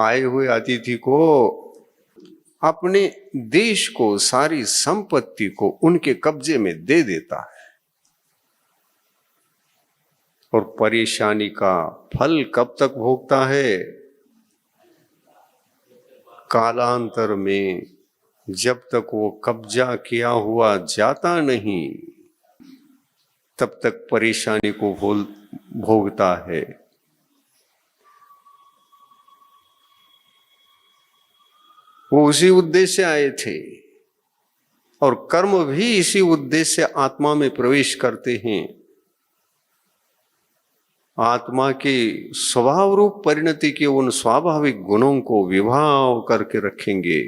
आए हुए अतिथि को, अपने देश को, सारी संपत्ति को उनके कब्जे में दे देता है। और परेशानी का फल कब तक भोगता है? कालांतर में, जब तक वो कब्जा किया हुआ जाता नहीं, तब तक परेशानी को भोगता है। वो उसी उद्देश्य से आए थे, और कर्म भी इसी उद्देश्य से आत्मा में प्रवेश करते हैं। आत्मा की स्वभाव रूप परिणति के उन स्वाभाविक गुणों को विभाव करके रखेंगे,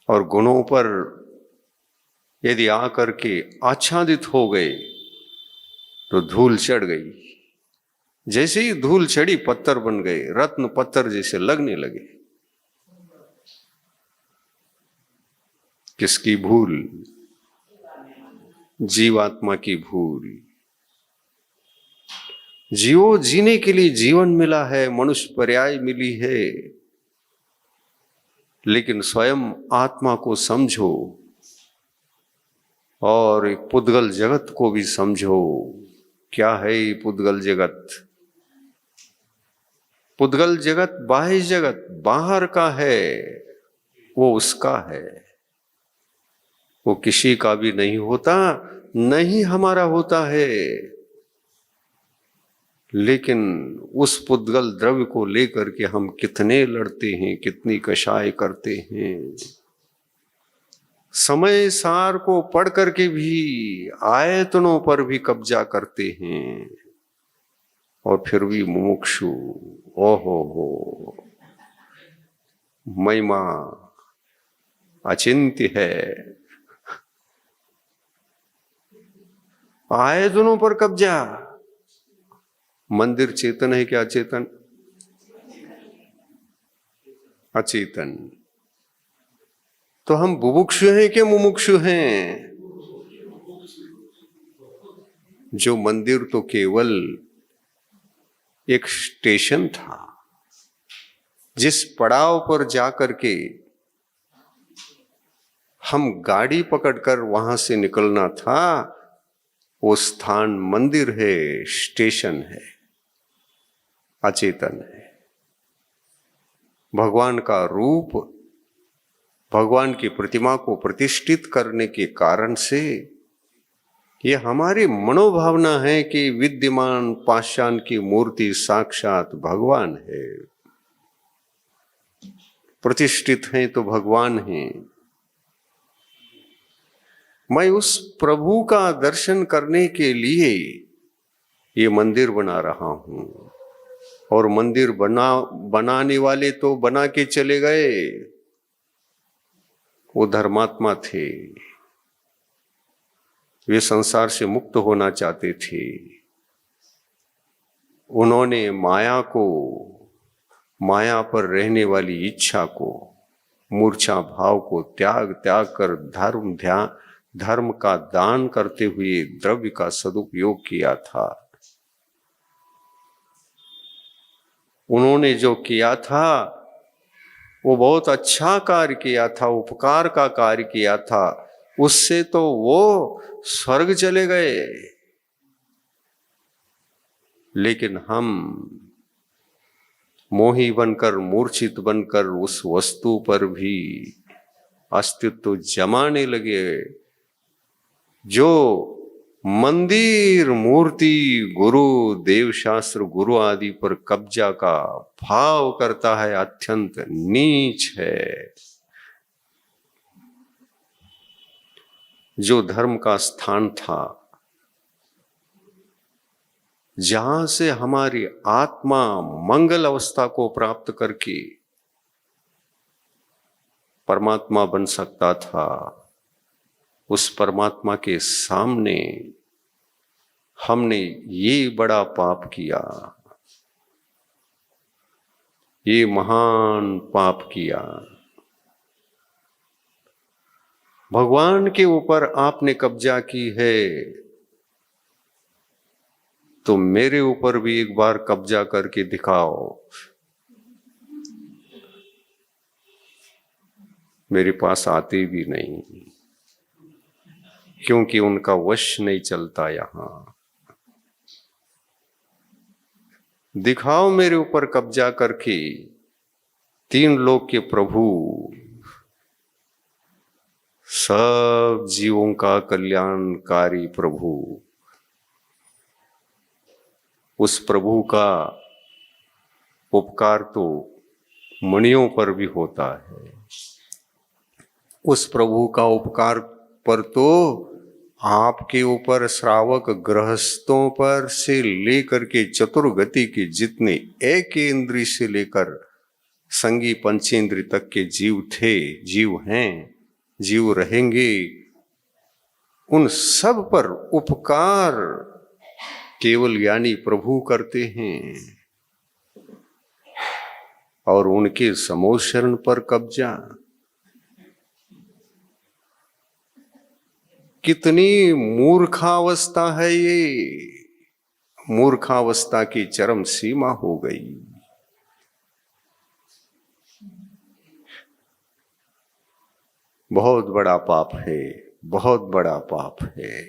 और गुणों पर यदि आकर के आच्छादित हो गए तो धूल चढ़ गई। जैसे ही धूल चढ़ी पत्थर बन गए, रत्न पत्थर जैसे लगने लगे। किसकी भूल? जीवात्मा की भूल। जीवो जीने के लिए जीवन मिला है, मनुष्य पर्याय मिली है, लेकिन स्वयं आत्मा को समझो और एक पुद्गल जगत को भी समझो। क्या है ये पुद्गल जगत? पुद्गल जगत बाह्य जगत, बाहर का है, वो उसका है, वो किसी का भी नहीं होता, नहीं हमारा होता है। लेकिन उस पुद्गल द्रव्य को लेकर के हम कितने लड़ते हैं, कितनी कषाय करते हैं। समय सार को पढ़ करके भी आयतनों पर भी कब्जा करते हैं, और फिर भी मुमुक्षु। ओहो हो, महिमा अचिंत्य है। आयतनों पर कब्जा। मंदिर चेतन है क्या अचेतन? अचेतन। तो हम बुभुक्षु हैं कि मुमुक्षु हैं? जो मंदिर तो केवल एक स्टेशन था, जिस पड़ाव पर जाकर के हम गाड़ी पकड़कर वहां से निकलना था, वो स्थान मंदिर है, स्टेशन है, अचेतन है। भगवान का रूप, भगवान की प्रतिमा को प्रतिष्ठित करने के कारण से ये हमारी मनोभावना है कि विद्यमान पाषाण की मूर्ति साक्षात भगवान है, प्रतिष्ठित हैं तो भगवान हैं। मैं उस प्रभु का दर्शन करने के लिए ये मंदिर बना रहा हूं, और मंदिर बनाने वाले तो बना के चले गए, वो धर्मात्मा थे, वे संसार से मुक्त होना चाहते थे। उन्होंने माया को, माया पर रहने वाली इच्छा को, मूर्छा भाव को त्याग कर धर्म का दान करते हुए द्रव्य का सदुपयोग किया था। उन्होंने जो किया था वो बहुत अच्छा कार्य किया था, उपकार का कार्य किया था, उससे तो वो स्वर्ग चले गए। लेकिन हम मोही बनकर, मूर्छित बनकर उस वस्तु पर भी अस्तित्व जमाने लगे। जो मंदिर, मूर्ति, गुरु, देव शास्त्र, गुरु आदि पर कब्जा का भाव करता है, अत्यंत नीच है। जो धर्म का स्थान था, जहां से हमारी आत्मा मंगल अवस्था को प्राप्त करके परमात्मा बन सकता था, उस परमात्मा के सामने हमने ये बड़ा पाप किया, ये महान पाप किया। भगवान के ऊपर आपने कब्जा की है, तो मेरे ऊपर भी एक बार कब्जा करके दिखाओ। मेरे पास आते भी नहीं, क्योंकि उनका वश नहीं चलता। यहां दिखाओ मेरे ऊपर कब्जा करके। तीन लोक के प्रभु, सब जीवों का कल्याणकारी प्रभु, उस प्रभु का उपकार तो मणियों पर भी होता है। उस प्रभु का उपकार पर तो आपके ऊपर, श्रावक गृहस्थों पर से लेकर के चतुर्गति के जितने एक इंद्रिय से लेकर संगी पंचेंद्रिय तक के जीव थे, जीव हैं, जीव रहेंगे, उन सब पर उपकार केवल ज्ञानी प्रभु करते हैं। और उनके समोध शरण पर कब्जा, कितनी मूर्खावस्था है ये। मूर्खावस्था की चरम सीमा हो गई। बहुत बड़ा पाप है, बहुत बड़ा पाप है।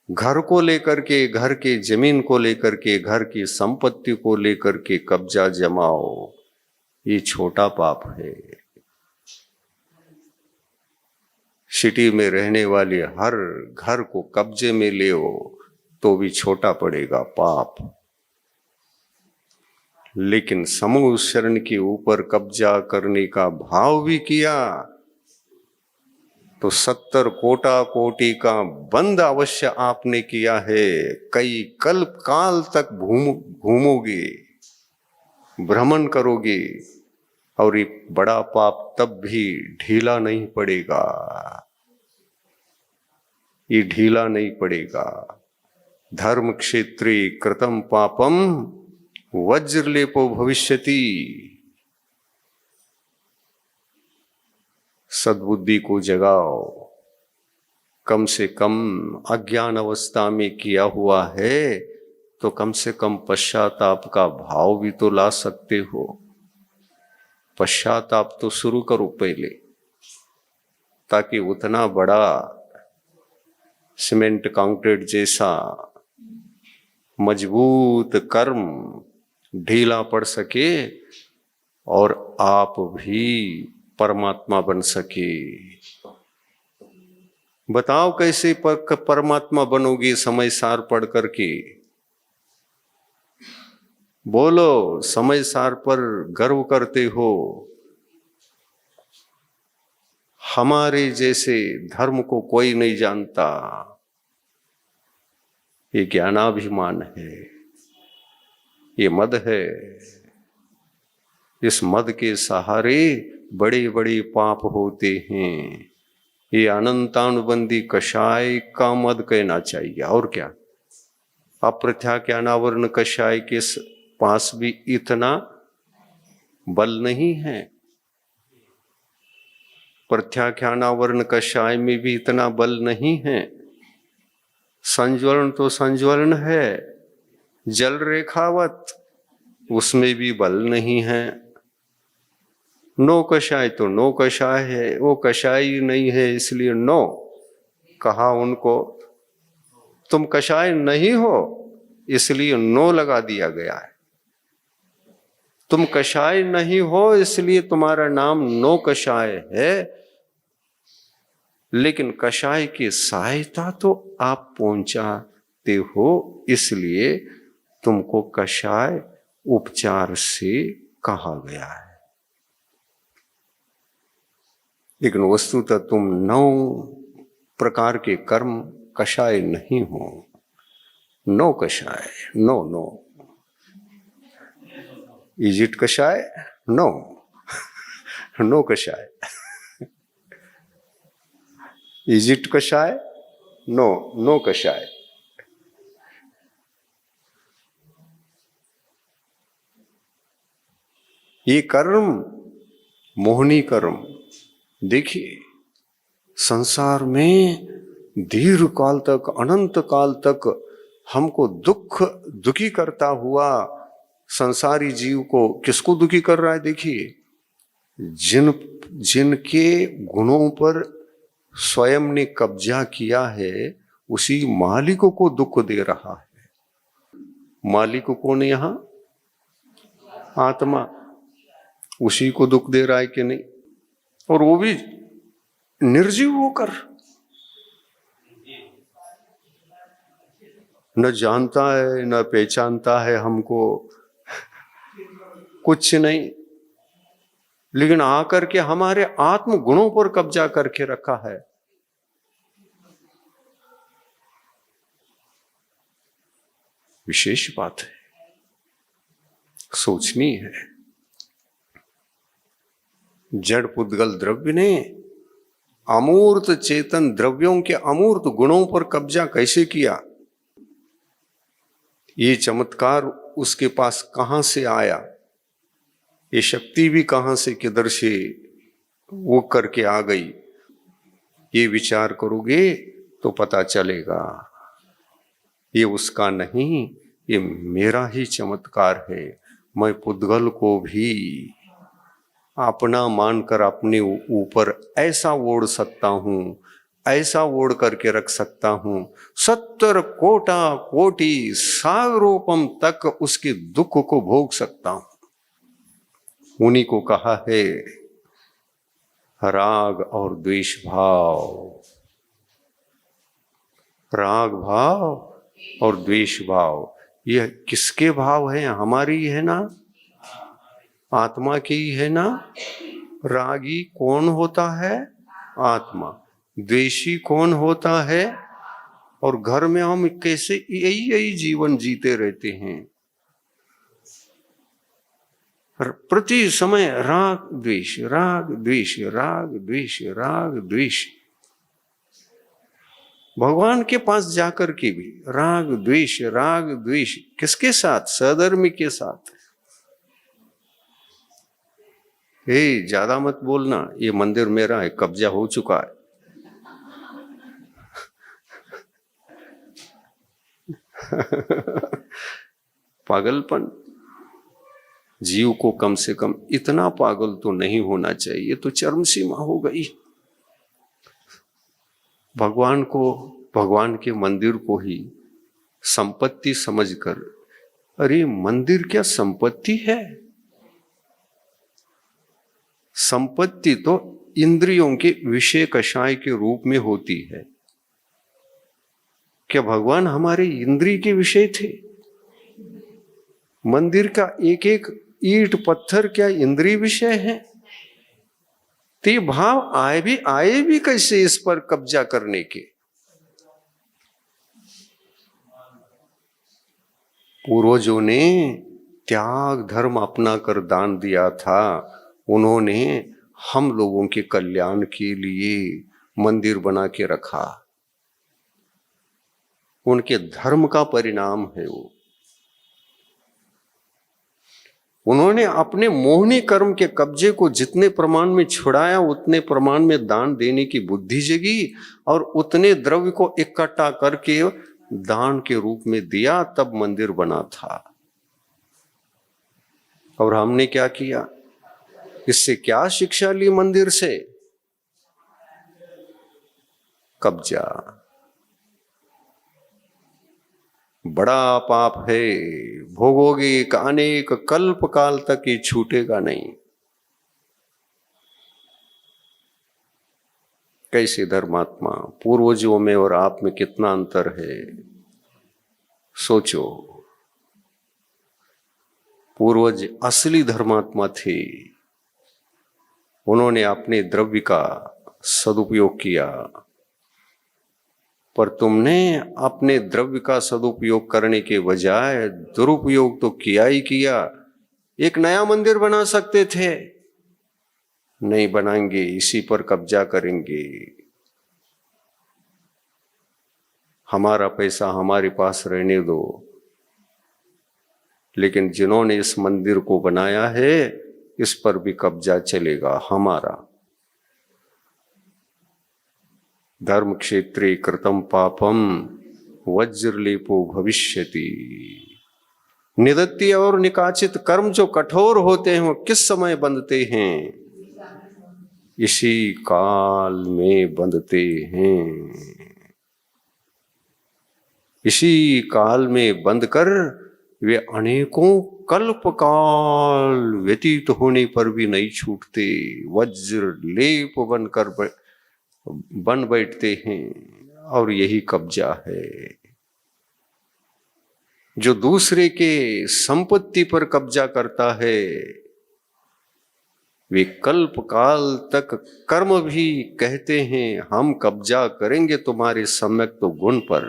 घर को लेकर के, घर के जमीन को लेकर के, घर की संपत्ति को लेकर के कब्जा जमाओ, ये छोटा पाप है। सिटी में रहने वाले हर घर को कब्जे में ले तो भी छोटा पड़ेगा पाप। लेकिन समूह शरण के ऊपर कब्जा करने का भाव भी किया तो 70 कोटा कोटि का बंद अवश्य आपने किया है। कई कल्प काल तक घूमोगे, भ्रमण करोगे, और ये बड़ा पाप तब भी ढीला नहीं पड़ेगा। ये ढीला नहीं पड़ेगा। धर्म क्षेत्रे कृतम पापम वज्रलेपो भविष्यति। सद्बुद्धि को जगाओ। कम से कम अज्ञान अवस्था में किया हुआ है तो कम से कम पश्चाताप का भाव भी तो ला सकते हो। पश्चाताप तो शुरू करो पहले, ताकि उतना बड़ा सीमेंट कंक्रीट जैसा मजबूत कर्म ढीला पड़ सके और आप भी परमात्मा बन सके। बताओ कैसे परमात्मा बनोगे समय सार पढ़ करके? बोलो, समय सार पर गर्व करते हो। हमारे जैसे धर्म को कोई नहीं जानता, ये ज्ञानाभिमान है, ये मद है। इस मद के सहारे बड़े बड़े पाप होते हैं। ये अनंतानुबंधी कषाय का मद कहना चाहिए। और क्या? अप्रत्याख्यानावरण कषाय के पास भी इतना बल नहीं है, प्रत्याख्यानावरण कषाय में भी इतना बल नहीं है। संज्वलन तो संज्वलन है, जल रेखावत, उसमें भी बल नहीं है। नो कषाय तो नो कषाय है, वो कषाय नहीं है इसलिए नो कहा उनको। तुम कषाय नहीं हो इसलिए नो लगा दिया गया है। तुम कषाय नहीं हो इसलिए तुम्हारा नाम नो कषाय है, लेकिन कषाय की सहायता तो आप पहुंचाते हो, इसलिए तुमको कषाय उपचार से कहा गया है। लेकिन वस्तुतः तुम 9 प्रकार के कर्म कषाय नहीं हो। नो कषाय, नो नो। इज इट कषाय? नो। नो कषाय। इज इट कषाय? नो, नो कषाय। ये कर्म मोहनी कर्म, देखिए संसार में दीर्घ काल तक, अनंत काल तक हमको दुखी करता हुआ संसारी जीव को किसको दुखी कर रहा है? देखिए, जिनके गुणों पर स्वयं ने कब्जा किया है, उसी मालिक को दुख दे रहा है। मालिक कौन है यहां? आत्मा। उसी को दुख दे रहा है कि नहीं? और वो भी निर्जीव होकर, न जानता है न पहचानता है हमको, कुछ नहीं, लेकिन आकर के हमारे आत्म गुणों पर कब्जा करके रखा है। विशेष बात है, सोचनी है। जड़ पुद्गल द्रव्य ने अमूर्त चेतन द्रव्यों के अमूर्त गुणों पर कब्जा कैसे किया? ये चमत्कार उसके पास कहां से आया? ये शक्ति भी कहां से, किधर से वो करके आ गई? ये विचार करोगे तो पता चलेगा, ये उसका नहीं, ये मेरा ही चमत्कार है। मैं पुद्गल को भी अपना मानकर अपने ऊपर ऐसा ओढ़ सकता हूं, ऐसा ओढ़ करके रख सकता हूं, 70 कोटि सागरोपम तक उसके दुख को भोग सकता हूं। उन्हीं को कहा है राग और द्वेष भाव। राग भाव और द्वेष भाव, यह किसके भाव है? हमारी है ना, आत्मा की है ना। रागी कौन होता है? आत्मा। द्वेषी कौन होता है? और घर में हम कैसे यही जीवन जीते रहते हैं, प्रति समय राग द्वेष, राग द्वेष, राग द्वेष, राग द्वेष। भगवान के पास जाकर के भी राग द्वेष, राग द्वेष। किसके साथ? सधर्मी के साथ। हे, ज्यादा मत बोलना, ये मंदिर मेरा है, कब्जा हो चुका है। पागलपन। जीव को कम से कम इतना पागल तो नहीं होना चाहिए, तो चरम सीमा हो गई। भगवान को, भगवान के मंदिर को ही संपत्ति समझकर, अरे मंदिर क्या संपत्ति है? संपत्ति तो इंद्रियों के विषय कषाय के रूप में होती है। क्या भगवान हमारे इंद्रिय के विषय थे? मंदिर का एक एक ईंट पत्थर क्या इंद्रिय विषय है? ते भाव आए भी कैसे इस पर कब्जा करने के? पूर्वजों ने त्याग धर्म अपना कर दान दिया था। उन्होंने हम लोगों के कल्याण के लिए मंदिर बना के रखा। उनके धर्म का परिणाम है वो। उन्होंने अपने मोहनी कर्म के कब्जे को जितने प्रमाण में छुड़ाया, उतने प्रमाण में दान देने की बुद्धि जगी, और उतने द्रव्य को इकट्ठा करके दान के रूप में दिया, तब मंदिर बना था। और हमने क्या किया? इससे क्या शिक्षा ली मंदिर से? कब्जा। बड़ा पाप है, भोगोगे एक अनेक कल्प काल तक ये छूटेगा नहीं। कैसे धर्मात्मा, पूर्वजों में और आप में कितना अंतर है, सोचो। पूर्वज असली धर्मात्मा थे, उन्होंने अपने द्रव्य का सदुपयोग किया, पर तुमने अपने द्रव्य का सदुपयोग करने के बजाय दुरुपयोग तो किया ही किया। एक नया मंदिर बना सकते थे, नहीं बनाएंगे, इसी पर कब्जा करेंगे, हमारा पैसा हमारे पास रहने दो। लेकिन जिन्होंने इस मंदिर को बनाया है, इस पर भी कब्जा चलेगा हमारा। धर्म क्षेत्रे कृतं पापम वज्रलेपो भविष्यति। निदत्ति और निकाचित कर्म जो कठोर होते हैं वो किस समय बंधते हैं? इसी काल में बंधते हैं। इसी काल में बंधकर वे अनेकों कल्प काल व्यतीत होने पर भी नहीं छूटते, वज्र लेप बनकर बन बैठते हैं। और यही कब्जा है। जो दूसरे के संपत्ति पर कब्जा करता है, वे कल्प काल तक कर्म भी कहते हैं हम कब्जा करेंगे तुम्हारे सम्यक तो गुण पर,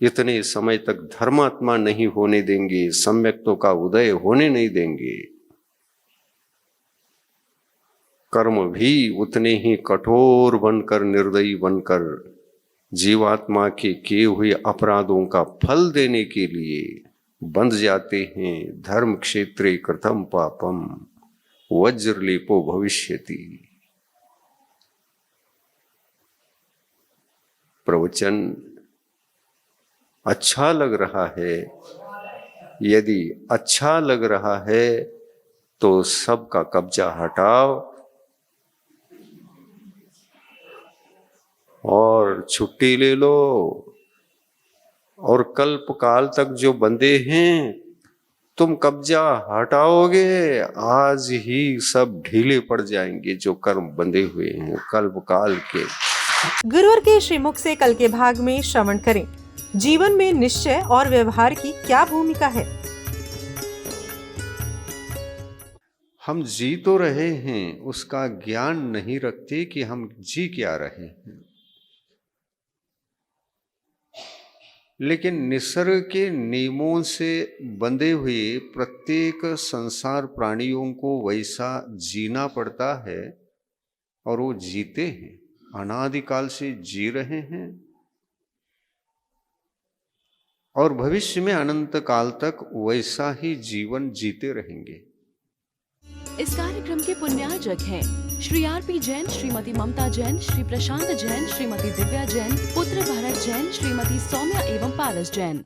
इतने समय तक धर्मात्मा नहीं होने देंगे, सम्यक्तों का उदय होने नहीं देंगे। कर्म भी उतने ही कठोर बनकर, निर्दयी बनकर जीवात्मा के किए हुए अपराधों का फल देने के लिए बंध जाते हैं। धर्म क्षेत्रे कृतं पापम वज्रलेपो भविष्यति। प्रवचन अच्छा लग रहा है, यदि अच्छा लग रहा है तो सबका कब्जा हटाओ और छुट्टी ले लो। और कल्प काल तक जो बंधे हैं, तुम कब्जा हटाओगे, आज ही सब ढीले पड़ जाएंगे जो कर्म बंधे हुए हैं कल्प काल के। गुरुवर के श्रीमुख से कल के भाग में श्रवण करें, जीवन में निश्चय और व्यवहार की क्या भूमिका है। हम जी तो रहे हैं, उसका ज्ञान नहीं रखते कि हम जी क्या रहे हैं। लेकिन निसर्ग के नियमों से बंधे हुए प्रत्येक संसार प्राणियों को वैसा जीना पड़ता है, और वो जीते हैं, अनादिकाल से जी रहे हैं, और भविष्य में अनंत काल तक वैसा ही जीवन जीते रहेंगे। इस कार्यक्रम के पुण्यार्जक हैं श्री आर.पी. जैन, श्रीमती ममता जैन, श्री प्रशांत जैन, श्रीमती दिव्या जैन, पुत्र भरत जैन, श्रीमती सौम्या एवं पारस जैन।